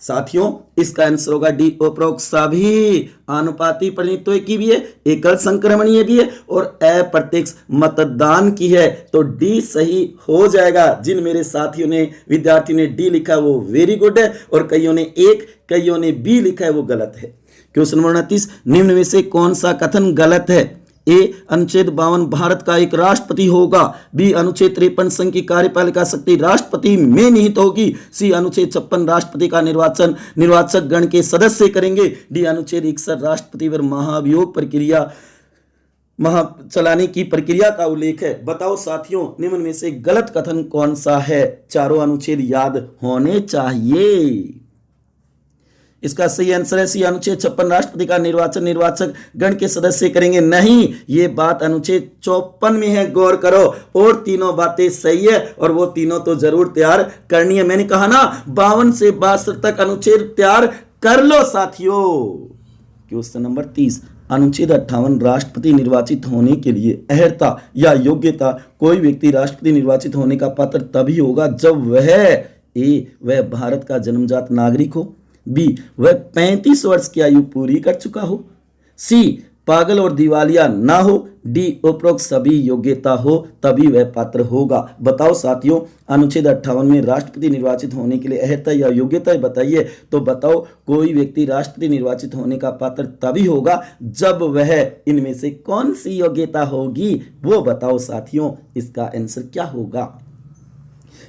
साथियों? इसका आंसर होगा डी, उपरोक्त सभी। आनुपातिक प्रतिनिधित्व की भी है, एकल संक्रमणीय भी है और अप्रत्यक्ष मतदान की है। तो डी सही हो जाएगा। जिन मेरे साथियों ने, विद्यार्थियों ने डी लिखा वो वेरी गुड है, और कईयों ने एक, कईयों ने बी लिखा है वो गलत है। क्वेश्चन नंबर 29, निम्न में से कौन सा कथन गलत है? ए, अनुच्छेद 52 भारत का एक राष्ट्रपति होगा। बी, अनुच्छेद 53 संघ की कार्यपालिका शक्ति राष्ट्रपति में निहित होगी। सी, अनुच्छेद 56 राष्ट्रपति का निर्वाचन निर्वाचक गण के सदस्य करेंगे। डी, अनुच्छेद 61 राष्ट्रपति पर महाभियोग प्रक्रिया चलाने की प्रक्रिया का उल्लेख है। बताओ साथियों, निम्न में से गलत कथन कौन सा है? चारों अनुच्छेद याद होने चाहिए। इसका सही आंसर है सी, अनुच्छेद 56 राष्ट्रपति का निर्वाचन निर्वाचक गण के सदस्य करेंगे। नहीं, ये बात अनुच्छेद 54 में है, गौर करो। और तीनों बातें सही है, और वो तीनों तो जरूर तैयार करनी है। मैंने कहा ना 52 से 62 तक अनुच्छेद तैयार कर लो साथियों। क्वेश्चन नंबर 30, अनुच्छेद 58 राष्ट्रपति निर्वाचित होने के लिए अर्हता या योग्यता, कोई व्यक्ति राष्ट्रपति निर्वाचित होने का पात्र तभी होगा जब वह भारत का जन्मजात नागरिक हो। बी, वह 35 वर्ष की आयु पूरी कर चुका हो। सी, पागल और दिवालिया ना हो। डी, उपरोक्त सभी योग्यता हो तभी वह पात्र होगा। बताओ साथियों, अनुच्छेद 58 में राष्ट्रपति निर्वाचित होने के लिए अर्हता या योग्यता बताइए। तो बताओ, कोई व्यक्ति राष्ट्रपति निर्वाचित होने का पात्र तभी होगा जब वह, इनमें से कौन सी योग्यता होगी वो बताओ साथियों। इसका आंसर क्या होगा?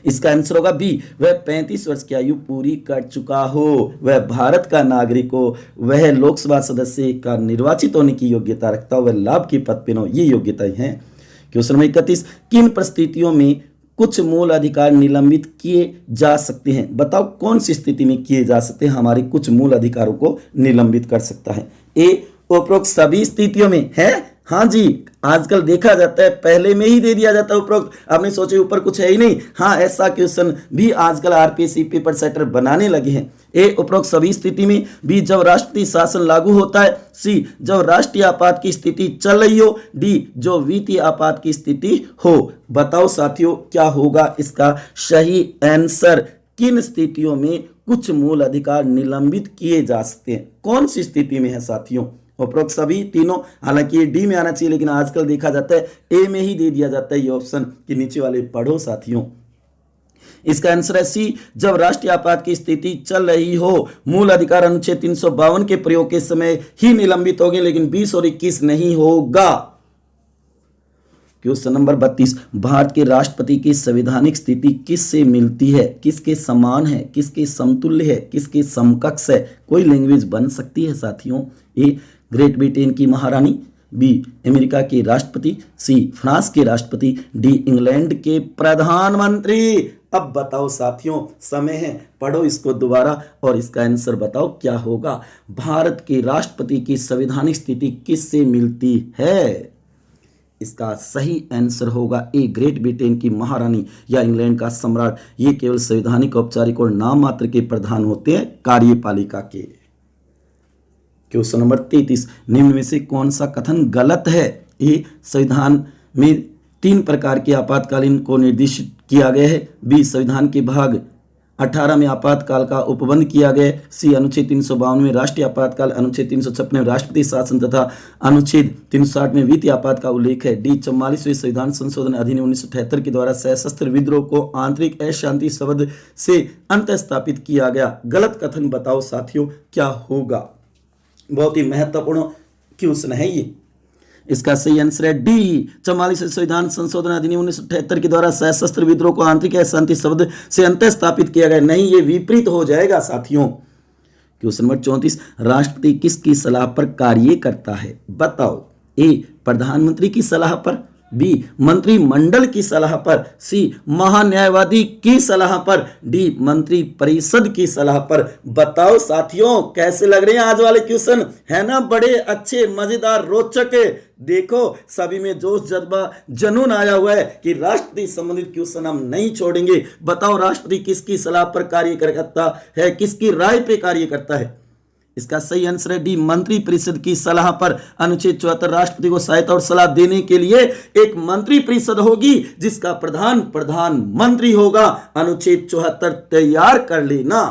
इसका आंसर होगा बी, वह 35 वर्ष की आयु पूरी कर चुका हो, वह भारत का नागरिक हो, वह लोकसभा सदस्य का निर्वाचित होने की योग्यता रखता हो, वह लाभ की पद पर हो। ये योग्यताएं हैं। क्वेश्चन नंबर 31, किन परिस्थितियों में कुछ मूल अधिकार निलंबित किए जा सकते हैं? बताओ कौन सी स्थिति में किए जा सकते हैं? हमारे कुछ मूल अधिकारों को निलंबित कर सकता है। ए, उपरोक्त सभी स्थितियों में है। हाँ जी, आजकल देखा जाता है पहले में ही दे दिया जाता है उपरोक्त, आपने सोचे ऊपर कुछ है ही नहीं। हाँ, ऐसा क्वेश्चन भी आजकल आरपीएससी पेपर सेटर बनाने लगे हैं। ए, उपरोक्त सभी स्थिति में बी, जब राष्ट्रपति शासन लागू होता है। सी, जब राष्ट्रीय आपात की स्थिति चल रही हो। डी, जो वित्तीय आपात की स्थिति हो। बताओ साथियों क्या होगा इसका सही आंसर। किन स्थितियों में कुछ मूल अधिकार निलंबित किए जा सकते हैं, कौन सी स्थिति में है साथियों। उपरोक्त सभी तीनों, हालांकि ये डी में आना चाहिए लेकिन आजकल देखा जाता है ए में ही दे दिया जाता है ये ऑप्शन कि नीचे वाले पढ़ो साथियों। इसका आंसर है सी, जब राष्ट्रीय आपात की स्थिति चल रही हो। मूल अधिकार अनुच्छेद 352 के प्रयोग के समय ही निलंबित होंगे, लेकिन 20 और 21 नहीं होगा। क्वेश्चन नंबर 32, भारत के राष्ट्रपति की संवैधानिक स्थिति किससे मिलती है, किसके समान है, किसके समतुल्य है, किसके समकक्ष है। कोई लैंग्वेज बन सकती है साथियों। ए, ग्रेट ब्रिटेन की महारानी। बी, अमेरिका के राष्ट्रपति। सी, फ्रांस के राष्ट्रपति। डी, इंग्लैंड के प्रधानमंत्री। अब बताओ साथियों, समय है, पढ़ो इसको दोबारा और इसका आंसर बताओ क्या होगा। भारत के राष्ट्रपति की संवैधानिक स्थिति किससे मिलती है। इसका सही आंसर होगा ए, ग्रेट ब्रिटेन की महारानी या इंग्लैंड का सम्राट। ये केवल संवैधानिक, औपचारिक और नाम मात्र के प्रधान होते हैं, कार्यपालिका के। क्वेश्चन नंबर 33, निम्न में से कौन सा कथन गलत है। ए, संविधान में 3 प्रकार के आपातकालीन को निर्दिष्ट किया गया है। बी, संविधान के भाग 18 में आपातकाल का उपबंध किया गया है। सी, अनुच्छेद 352 में राष्ट्रीय आपातकाल, अनुच्छेद 356 में राष्ट्रपति शासन तथा अनुच्छेद 360 में वित्तीय आपात का उल्लेख है। डी, 44वें संविधान संशोधन अधिनियम 1978 के द्वारा सशस्त्र विद्रोह को आंतरिक अशांति शब्द से अंत स्थापित किया गया। गलत कथन बताओ साथियों क्या होगा। बहुत ही महत्वपूर्ण क्वेश्चन है ये। इसका सही आंसर है डी, 44वें संविधान संशोधन अधिनियम 1978 के द्वारा सशस्त्र विद्रोह को आंतरिक अशांति शब्द से अंत स्थापित किया गया। नहीं, ये विपरीत हो जाएगा साथियों। क्वेश्चन नंबर 34, राष्ट्रपति किसकी सलाह पर कार्य करता है। बताओ। ए, प्रधानमंत्री की सलाह पर। बी, मंत्रिमंडल की सलाह पर। सी, महान्यायवादी की सलाह पर। डी, मंत्री परिषद की सलाह पर। बताओ साथियों कैसे लग रहे हैं आज वाले क्वेश्चन, है ना बड़े अच्छे, मजेदार, रोचक। देखो सभी में जोश, जज्बा, जुनून आया हुआ है कि राष्ट्रपति संबंधित क्वेश्चन हम नहीं छोड़ेंगे। बताओ राष्ट्रपति किसकी सलाह पर कार्य करता है, किसकी राय पे कार्य करता है। इसका सही आंसर है डी, मंत्री परिषद की सलाह पर। अनुच्छेद 74 राष्ट्रपति को सहायता और सलाह देने के लिए एक मंत्री परिषद होगी जिसका प्रधानमंत्री होगा। अनुच्छेद 74 तैयार कर लेना।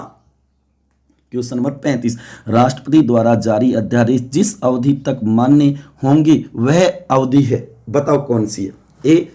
क्वेश्चन नंबर 35, राष्ट्रपति द्वारा जारी अध्यादेश जिस अवधि तक मान्य होंगी वह अवधि है। बताओ कौन सी है। ए,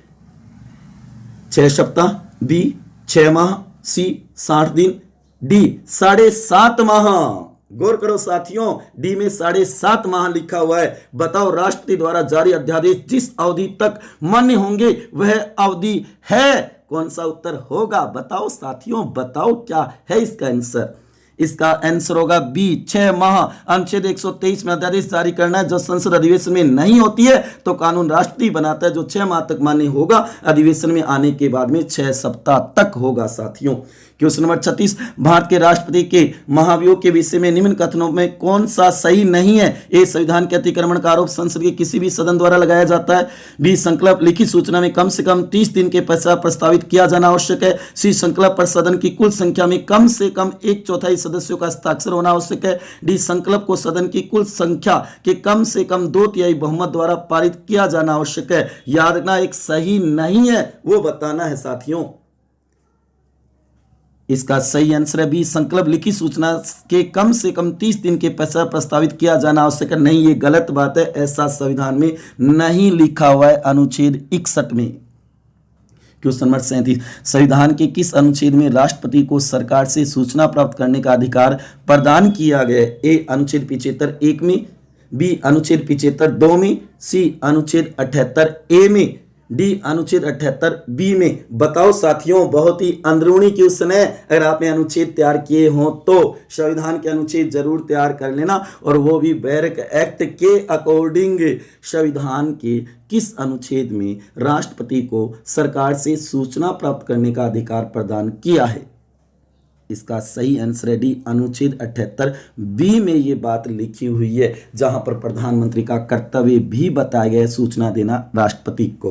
6 सप्ताह। बी, 6 माह। सी, 60 दिन। डी, 7.5 माह। गौर करो साथियों, डी में 7.5 माह लिखा हुआ है। बताओ राष्ट्रपति द्वारा जारी अध्यादेश जिस अवधि तक मान्य होंगे वह अवधि है। कौन सा उत्तर होगा बताओ साथियों, बताओ क्या है इसका आंसर। इसका आंसर होगा बी, 6 माह। अनुच्छेद 123 में अध्यादेश जारी करना है। जो संसद अधिवेशन में नहीं होती है तो कानून राष्ट्रपति बनाता है, जो 6 माह तक मान्य होगा अधिवेशन में आने के बाद में 6 सप्ताह तक होगा साथियों। क्वेश्चन नंबर 36, भारत के राष्ट्रपति के महाभियोग के विषय में निम्न कथनों में कौन सा सही नहीं है। ए, संविधान के अतिक्रमण का आरोप संसद के किसी भी सदन द्वारा लगाया जाता है। बी, संकल्प लिखित सूचना में कम से कम 30 दिन के पश्चात प्रस्तावित किया जाना आवश्यक है। सी, संकल्प पर सदन की कुल संख्या में कम से कम 1/4 सदस्यों का हस्ताक्षर होना आवश्यक है। डी, संकल्प को सदन की कुल संख्या के कम से कम 2/3 बहुमत द्वारा पारित किया जाना आवश्यक है। याद रखना, एक सही नहीं है वो बताना है साथियों। इसका सही आंसर है बी, संकल्प लिखित सूचना के कम से कम 30 दिन के पश्चात प्रस्तावित किया जाना आवश्यक है। नहीं, ये गलत बात है, ऐसा संविधान में नहीं लिखा हुआ है अनुच्छेद 61 में। क्वेश्चन नंबर 37, संविधान के किस अनुच्छेद में राष्ट्रपति को सरकार से सूचना प्राप्त करने का अधिकार प्रदान किया गया है। ए, अनुच्छेद 75 1 में। बी, अनुच्छेद 75 2 में। सी, अनुच्छेद 78 ए में। डी, अनुच्छेद 78 बी में। बताओ साथियों, बहुत ही अंदरूनी क्वेश्चन है। अगर आपने अनुच्छेद तैयार किए हो तो संविधान के अनुच्छेद जरूर तैयार कर लेना, और वो भी बैरक एक्ट के अकॉर्डिंग। संविधान के किस अनुच्छेद में राष्ट्रपति को सरकार से सूचना प्राप्त करने का अधिकार प्रदान किया है। इसका सही आंसर है डी, अनुच्छेद 78 बी में ये बात लिखी हुई है, जहां पर प्रधानमंत्री का कर्तव्य भी बताया गया है सूचना देना राष्ट्रपति को।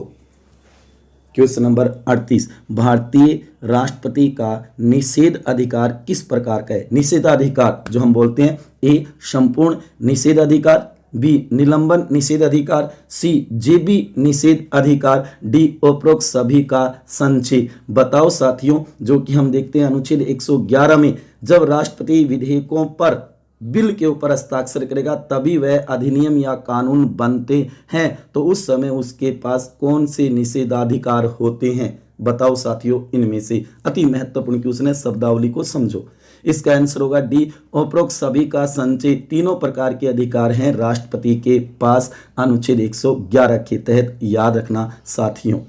क्वेश्चन नंबर 38, भारतीय राष्ट्रपति का निषेध अधिकार किस प्रकार का है? निषेधाधिकार जो हम बोलते हैं, ए संपूर्ण निषेधाधिकार, बी निलंबन निषेध अधिकार, सी जेबी निषेध अधिकार, डी उपरोक्त सभी का संचय। बताओ साथियों, जो कि हम देखते हैं अनुच्छेद 111 में जब राष्ट्रपति विधेयकों पर बिल के ऊपर हस्ताक्षर करेगा तभी वह अधिनियम या कानून बनते हैं, तो उस समय उसके पास कौन से निषेधाधिकार होते हैं? बताओ साथियों, इनमें से अति महत्वपूर्ण क्वेश्चन है, शब्दावली को समझो। इसका आंसर होगा डी, उपरोक्त सभी का संचय। तीनों प्रकार के अधिकार हैं राष्ट्रपति के पास अनुच्छेद 111 के तहत, याद रखना साथियों।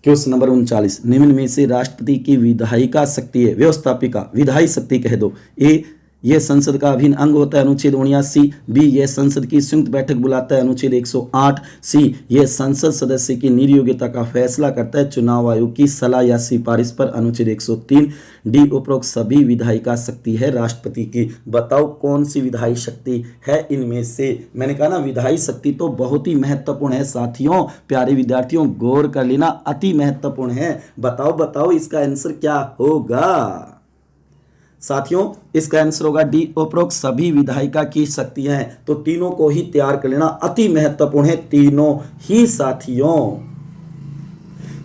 क्वेश्चन नंबर 39, निम्न में से राष्ट्रपति की विधायिका शक्ति है, व्यवस्थापिका, विधायी शक्ति कह दो। ए यह संसद का अभिन्न अंग होता है, अनुच्छेद 79, बी यह संसद की संयुक्त बैठक बुलाता है, अनुच्छेद 108, सी यह संसद सदस्य की निर्योग्यता का फैसला करता है चुनाव आयोग की सलाह या सिफारिश पर, अनुच्छेद 103, डी उपरोक्त सभी विधायिका शक्ति है राष्ट्रपति की। बताओ कौन सी विधायी शक्ति है इनमें से? मैंने कहा ना, विधायी शक्ति तो बहुत ही महत्वपूर्ण है साथियों, प्यारे विद्यार्थियों गौर कर लेना, अति महत्वपूर्ण है। बताओ बताओ इसका आंसर क्या होगा साथियों? इसका आंसर होगा डी, उपरोक्त सभी विधायिका की शक्तियां हैं। तो तीनों को ही तैयार कर लेना, अति महत्वपूर्ण है तीनों ही साथियों।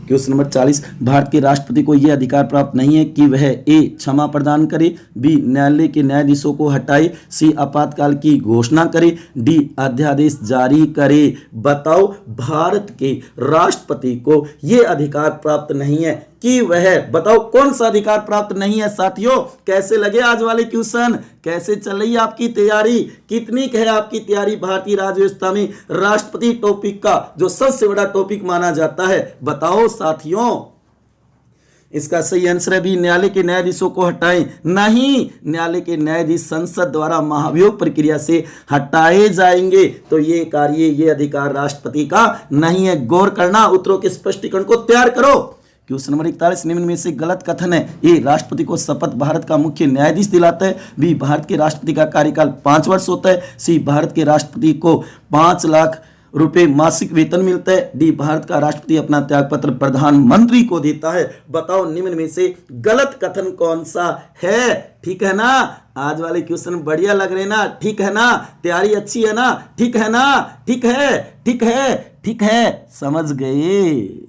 क्वेश्चन नंबर 40, भारत के राष्ट्रपति को यह अधिकार प्राप्त नहीं है कि वह ए क्षमा प्रदान करे, बी न्यायालय के न्यायाधीशों को हटाए, सी आपातकाल की घोषणा करे, डी अध्यादेश जारी करे। बताओ, भारत के राष्ट्रपति को यह अधिकार प्राप्त नहीं है कि वह, बताओ कौन सा अधिकार प्राप्त नहीं है साथियों? कैसे लगे आज वाले क्वेश्चन? कैसे चल रही है आपकी तैयारी? कितनी है आपकी तैयारी भारतीय राज्य व्यवस्था में राष्ट्रपति टॉपिक का, जो सबसे बड़ा टॉपिक माना जाता है? बताओ साथियों, इसका सही आंसर है बी, न्यायालय के न्यायाधीशों को हटाएं। नहीं, न्यायालय के न्यायाधीश संसद द्वारा महाभियोग प्रक्रिया से हटाए जाएंगे, तो ये कार्य, ये अधिकार राष्ट्रपति का नहीं है। गौर करना, उत्तरों के स्पष्टीकरण को तैयार करो। क्वेश्चन नंबर 41, निम्न में से गलत कथन है। ए राष्ट्रपति को शपथ भारत का मुख्य न्यायाधीश दिलाता है, बी भारत के राष्ट्रपति का कार्यकाल 5 वर्ष होता है, सी भारत के राष्ट्रपति को 5 लाख रुपए मासिक वेतन मिलता है, डी भारत का राष्ट्रपति अपना त्यागपत्र प्रधानमंत्री को देता है। बताओ निम्न में से गलत कथन कौन सा है? ठीक है ना, आज वाले क्वेश्चन बढ़िया लग रहे ना? ठीक है ना, तैयारी अच्छी है ना? ठीक है ना, ठीक है, ठीक है, ठीक है, समझ गए?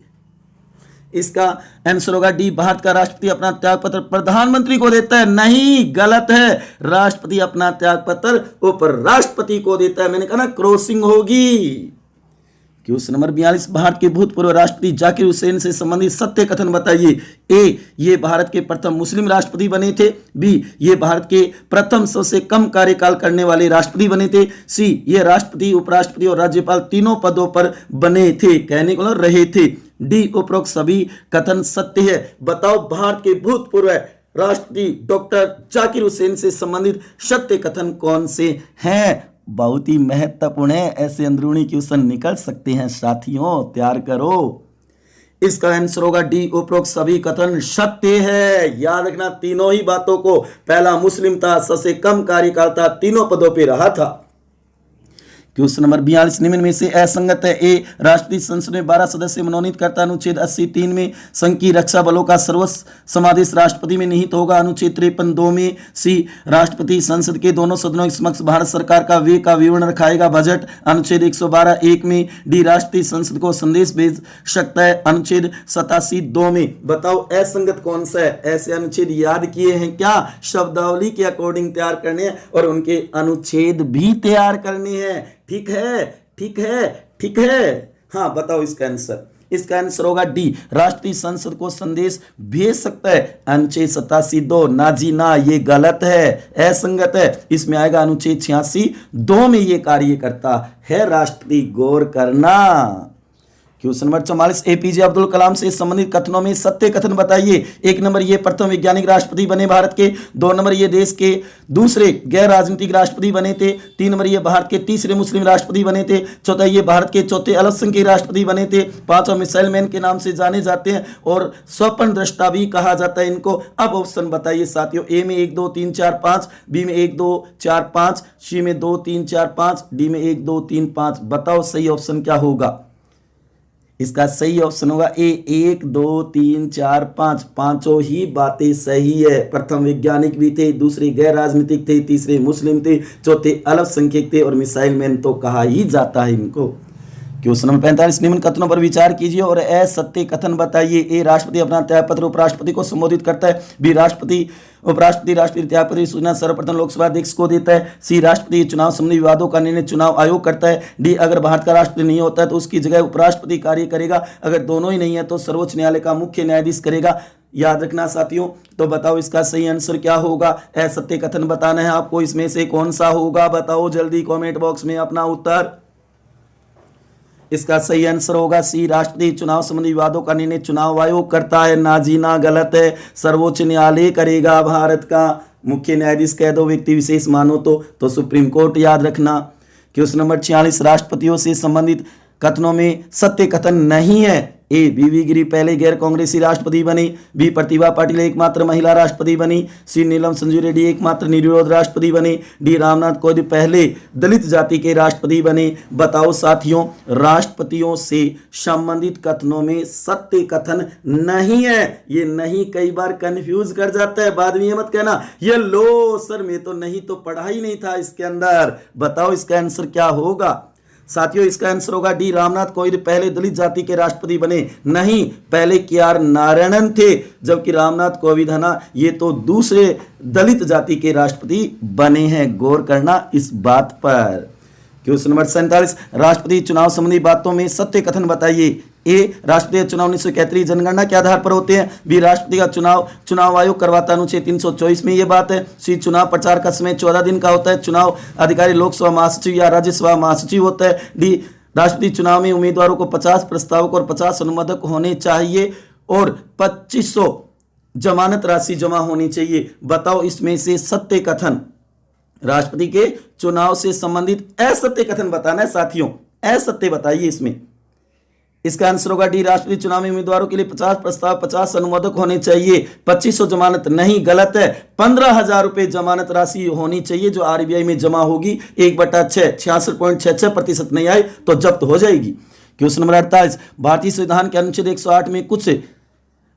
इसका आंसर होगा डी, भारत का राष्ट्रपति अपना त्यागपत्र प्रधानमंत्री को देता है। नहीं, गलत है, राष्ट्रपति अपना त्यागपत्र उपराष्ट्रपति को देता है। मैंने कहा ना, क्रॉसिंग होगी। क्वेश्चन नंबर 42, भारत के भूतपूर्व राष्ट्रपति जाकिर हुसैन से संबंधित सत्य कथन बताइए। ए ये भारत के प्रथम मुस्लिम राष्ट्रपति बने थे, बी ये भारत के प्रथम सबसे कम कार्यकाल करने वाले राष्ट्रपति बने थे, सी ये राष्ट्रपति, उपराष्ट्रपति और राज्यपाल तीनों पदों पर बने थे, कहने को रहे थे, डी उपरोक्त सभी कथन सत्य है। बताओ, भारत के भूतपूर्व राष्ट्रपति डॉक्टर जाकिर हुसैन से संबंधित सत्य कथन कौन से हैं? बहुत ही महत्वपूर्ण है, ऐसे अंदरूनी क्वेश्चन निकल सकते हैं साथियों, तैयार करो। इसका आंसर होगा डी, उपरोक्त सभी कथन सत्य है। याद रखना तीनों ही बातों को, पहला मुस्लिम था, सबसे कम कार्यकाल था, तीनों पदों पर रहा था। क्वेश्चन नंबर 42, निम्न में से असंगत है। ए राष्ट्रपति संसद में 12 सदस्य मनोनीत करता, अनुच्छेद 80(3) में संघ की रक्षा बलों का सर्वसमादेश राष्ट्रपति में निहित होगा, अनुच्छेद 53(2) में। सी राष्ट्रपति संसद के दोनों सदनों के समक्ष भारत सरकार का व्यय का विवरण रखाएगा, बजट, अनुच्छेद 112(1) में। डी राष्ट्रपति संसद को संदेश भेज सकता है, अनुच्छेद 87(2) में। बताओ असंगत कौन सा है? ऐसे अनुच्छेद याद किए हैं क्या? शब्दावली के अकॉर्डिंग तैयार करने हैं और उनके अनुच्छेद भी तैयार करने हैं। ठीक है, ठीक है, ठीक है। हाँ, बताओ इसका आंसर। इसका आंसर होगा डी, राष्ट्रीय संसद को संदेश भेज सकता है, अनुच्छेद 87(2). ना जी ना, ये गलत है, असंगत है। इसमें आएगा अनुच्छेद 86(2) में ये कार्य करता है राष्ट्रपति, गौर करना। Question number 44, APJ Abdul Kalam से संबंधित कथनों में सत्य कथन बताइए। 1 नंबर, ये प्रथम वैज्ञानिक राष्ट्रपति बने भारत के। 2 नंबर, ये देश के दूसरे गैर राजनीतिक राष्ट्रपति बने थे। 3 नंबर, ये भारत के तीसरे मुस्लिम राष्ट्रपति बने थे। 4, ये भारत के चौथे अल्पसंख्यक राष्ट्रपति बने थे। 5, मिसाइल मैन के नाम से जाने जाते हैं और स्वप्न दृष्टा भी कहा जाता है इनको। अब ऑप्शन बताइए साथियों। ए में 1 2 3 4 5, बी में 1 2 4 5, सी में 2 3 4 5, डी में 1 2 3 5। बताओ सही ऑप्शन क्या होगा। इसका सही ऑप्शन होगा ए 1 2 3 4 5। पांचों ही बातें सही है। प्रथम वैज्ञानिक भी थे, दूसरे गैर राजनीतिक थे, तीसरे मुस्लिम थे, चौथे अल्पसंख्यक थे और मिसाइल मैन तो कहा ही जाता है इनको। क्वेश्चन नंबर 45, निम्न कथनों पर विचार कीजिए और असत्य कथन बताइए। ए, राष्ट्रपति अपना त्यागपत्र उपराष्ट्रपति को संबोधित करता है। बी, राष्ट्रपति उपराष्ट्रपति राष्ट्रपति त्यागपत्र सूचना सर्वप्रथम लोकसभा अध्यक्ष को देता है। सी, राष्ट्रपति चुनाव संबंधी विवादों का निर्णय चुनाव आयोग करता है। डी, अगर भारत का राष्ट्रपति नहीं होता है तो उसकी जगह उपराष्ट्रपति कार्य करेगा। अगर दोनों ही नहीं है तो सर्वोच्च न्यायालय का मुख्य न्यायाधीश करेगा। याद रखना साथियों। तो बताओ इसका सही आंसर क्या होगा। असत्य कथन बताना है आपको, इसमें से कौन सा होगा। बताओ जल्दी कॉमेंट बॉक्स में अपना उत्तर। इसका सही आंसर होगा सी, राष्ट्रपति चुनाव संबंधी विवादों का निर्णय चुनाव आयोग करता है। ना जी ना, गलत है। सर्वोच्च न्यायालय करेगा। भारत का मुख्य न्यायाधीश कह दो, व्यक्ति विशेष मानो तो सुप्रीम कोर्ट याद रखना। क्वेश्चन नंबर 46, राष्ट्रपतियों से संबंधित कथनों में सत्य कथन नहीं है। ए, बीवी गिरी पहले गैर कांग्रेसी राष्ट्रपति बनी। बी, प्रतिभा पाटिल एकमात्र महिला राष्ट्रपति बनी। सी, नीलम संजू रेड्डी एकमात्र निर्विरोध राष्ट्रपति बने। डी, रामनाथ कोविंद पहले दलित जाति के राष्ट्रपति बने। बताओ साथियों, राष्ट्रपतियों से संबंधित कथनों में सत्य कथन नहीं है। ये नहीं कई बार कंफ्यूज कर जाता है, बाद में ये मत कहना ये लो सर मैं तो नहीं तो पढ़ा ही नहीं था इसके अंदर। बताओ इसका आंसर क्या होगा साथियों। इसका आंसर होगा डी, रामनाथ कोविंद पहले दलित जाति के राष्ट्रपति बने। नहीं, पहले KR नारायणन थे, जबकि रामनाथ कोविंद है ना ये तो दूसरे दलित जाति के राष्ट्रपति बने हैं। गौर करना इस बात पर। क्वेश्चन नंबर 47, राष्ट्रपति चुनाव संबंधी बातों में सत्य कथन बताइए। ए, राष्ट्रपति चुनाव 1931 जनगणना के आधार पर होते हैं। बी, राष्ट्रपति का चुनाव आयोग करवाता है, अनुच्छेद 324 में ये बात है। सी, चुनाव प्रचार का समय 14 दिन का होता है। चुनाव अधिकारी लोकसभा महासचिव या राज्यसभा महासचिव होता है। डी, राष्ट्रपति चुनाव में उम्मीदवारों को 50 प्रस्तावक और 50 अनुमोदक होने चाहिए और 2500 जमानत राशि जमा होनी चाहिए। बताओ इसमें से सत्य कथन। राष्ट्रपति के चुनाव से संबंधित असत्य कथन बताना है साथियों, असत्य बताइए इसमें। इसका आंसर होगा डी, राष्ट्रपति चुनाव में उम्मीदवारों के लिए 50 प्रस्ताव 50 अनुमोदक होने चाहिए। 2500 जमानत नहीं, गलत है। 15,000 रुपए जमानत राशि होनी चाहिए जो RBI में जमा होगी। 1/6 66.66% नहीं आए तो जब्त हो जाएगी। क्वेश्चन नंबर 48, भारतीय संविधान के अनुच्छेद 108 में कुछ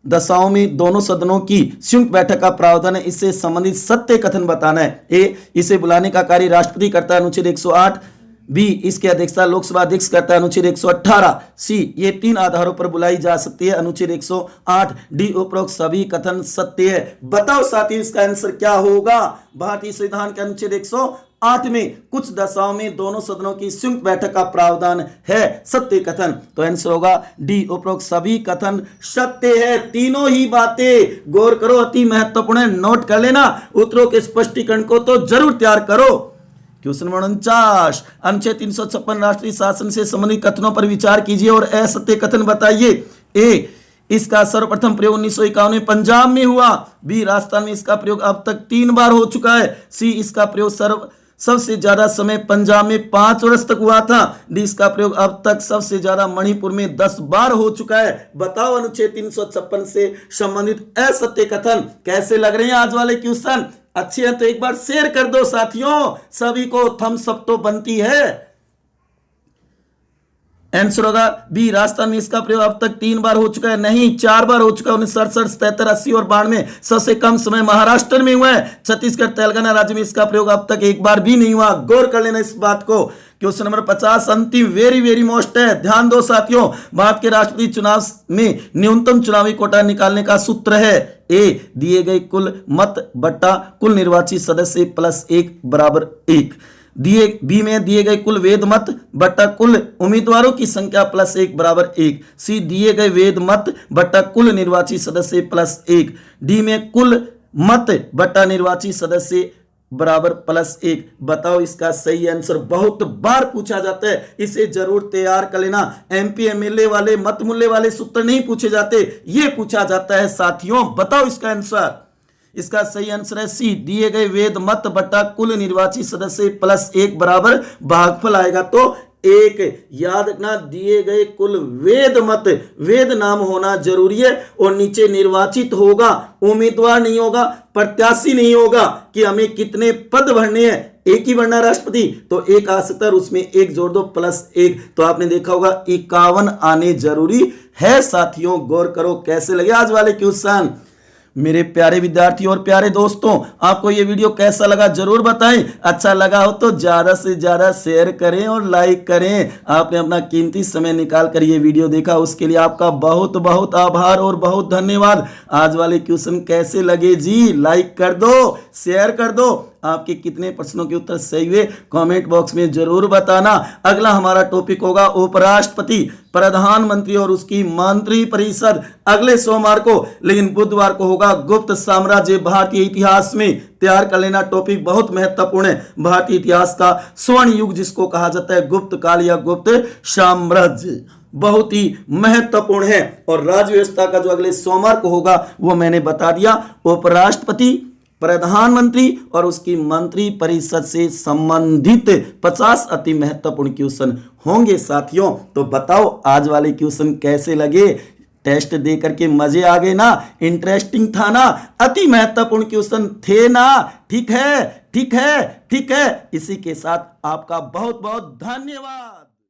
दशाओं में दोनों सदनों की संयुक्त बैठक का प्रावधान है। इससे संबंधित सत्य कथन बताना है। ए, इसे बुलाने का कार्य राष्ट्रपति करता है, अनुच्छेद 108। बी, इसकी अध्यक्षता लोकसभा अध्यक्ष करता है, अनुच्छेद 118। सी, ये 3 आधारों पर बुलाई जा सकती है, अनुच्छेद 108। डी, उपरोक्त सभी कथन सत्य है। बताओ साथियों इसका आंसर क्या होगा। भारतीय संविधान के अनुच्छेद 108 में कुछ दशाओं में दोनों सदनों की संयुक्त बैठक का प्रावधान है, सत्य कथन। तो आंसर होगा डी, उपरोक्त सभी कथन सत्य है। तीनों ही बातें गौर करो, अति महत्वपूर्ण है, नोट कर लेना। उत्तरों के स्पष्टीकरण को तो जरूर तैयार करो। क्वेश्चन नंबर 49, अनुच्छेद 356 राष्ट्रीय शासन से संबंधित कथनों पर विचार कीजिए और असत्य कथन बताइए। ए, इसका सर्वप्रथम प्रयोग 1951 में पंजाब में हुआ। बी, राजस्थान में इसका प्रयोग अब तक 3 बार हो चुका है। सी, इसका प्रयोग सबसे ज्यादा समय पंजाब में 5 वर्ष तक हुआ था। डी, इसका प्रयोग अब तक सबसे ज्यादा मणिपुर में 10 बार हो चुका है। बताओ अनुच्छेद 356 से संबंधित असत्य कथन कैसे लग रहे हैं आज वाले क्वेश्चन। अच्छे हैं तो एक बार शेयर कर दो साथियों, सभी को थम्स अप तो बनती है। आंसर होगा बी, राजस्थान में इसका प्रयोग अब तक 3 बार हो चुका है। नहीं, 4 बार हो चुका है, 1967, 77, 80 और 92 में। सबसे कम समय महाराष्ट्र में हुआ है। छत्तीसगढ़ तेलंगाना राज्य में इसका प्रयोग अब तक 1 बार भी नहीं हुआ। गौर कर लेना इस बात को। क्वेश्चन नंबर 50 अंतिम, वेरी वेरी मोस्ट है, ध्यान दो साथियों। भारत के राष्ट्रपति चुनाव में न्यूनतम चुनावी कोटा निकालने का सूत्र है। ए, दिए गए कुल मत बट्टा कुल निर्वाचित सदस्य प्लस 1 बराबर 1। बी में दिए गए कुल वेद मत बट्टा कुल उम्मीदवारों की संख्या प्लस 1 बराबर 1। सी, दिए गए वेद मत बट्टा कुल निर्वाचित सदस्य प्लस 1। डी में कुल मत बट्टा निर्वाचित सदस्य बराबर +1। बताओ इसका सही आंसर। बहुत बार पूछा जाता है, इसे जरूर तैयार कर लेना। एमपी एमएलए वाले मत मूल्य वाले सूत्र नहीं पूछे जाते, ये पूछा जाता है साथियों। बताओ इसका आंसर। इसका सही आंसर है सी, दिए गए वेद मत बटा कुल निर्वाचित सदस्य +1 बराबर भागफल आएगा। तो एक याद रखना, दिए गए कुल वेद मत, वेद नाम होना जरूरी है, और नीचे निर्वाचित होगा, उम्मीदवार नहीं होगा, प्रत्याशी नहीं होगा कि हमें कितने पद भरने हैं, एक ही भरना राष्ट्रपति, तो एक आ सकता है, उसमें एक जोड़ दो +1। तो आपने देखा होगा 51 आने जरूरी है साथियों। गौर करो कैसे लगे आज वाले क्वेश्चन। मेरे प्यारे विद्यार्थियों और प्यारे दोस्तों, आपको ये वीडियो कैसा लगा जरूर बताएं। अच्छा लगा हो तो ज्यादा से ज्यादा शेयर करें और लाइक करें। आपने अपना कीमती समय निकाल कर ये वीडियो देखा, उसके लिए आपका बहुत बहुत आभार और बहुत धन्यवाद। आज वाले क्वेश्चन कैसे लगे जी? लाइक कर दो, शेयर कर दो। आपके कितने प्रश्नों के उत्तर सही हुए कमेंट बॉक्स में जरूर बताना। अगला हमारा टॉपिक होगा उपराष्ट्रपति, प्रधानमंत्री और उसकी मंत्रिपरिषद अगले सोमवार को, लेकिन बुधवार को होगा गुप्त साम्राज्य भारतीय इतिहास में। तैयार कर लेना, टॉपिक बहुत महत्वपूर्ण है। भारतीय इतिहास का स्वर्ण युग जिसको कहा जाता है, गुप्त काल या गुप्त साम्राज्य, बहुत ही महत्वपूर्ण है। और राज्य व्यवस्था का जो अगले सोमवार को होगा वो मैंने बता दिया। उपराष्ट्रपति, प्रधानमंत्री और उसकी मंत्री परिषद से संबंधित 50 अति महत्वपूर्ण क्वेश्चन होंगे साथियों। तो बताओ आज वाले क्वेश्चन कैसे लगे? टेस्ट दे करके मजे आ गए ना? इंटरेस्टिंग था ना? अति महत्वपूर्ण क्वेश्चन थे ना? ठीक है, ठीक है, ठीक है। इसी के साथ आपका बहुत बहुत धन्यवाद।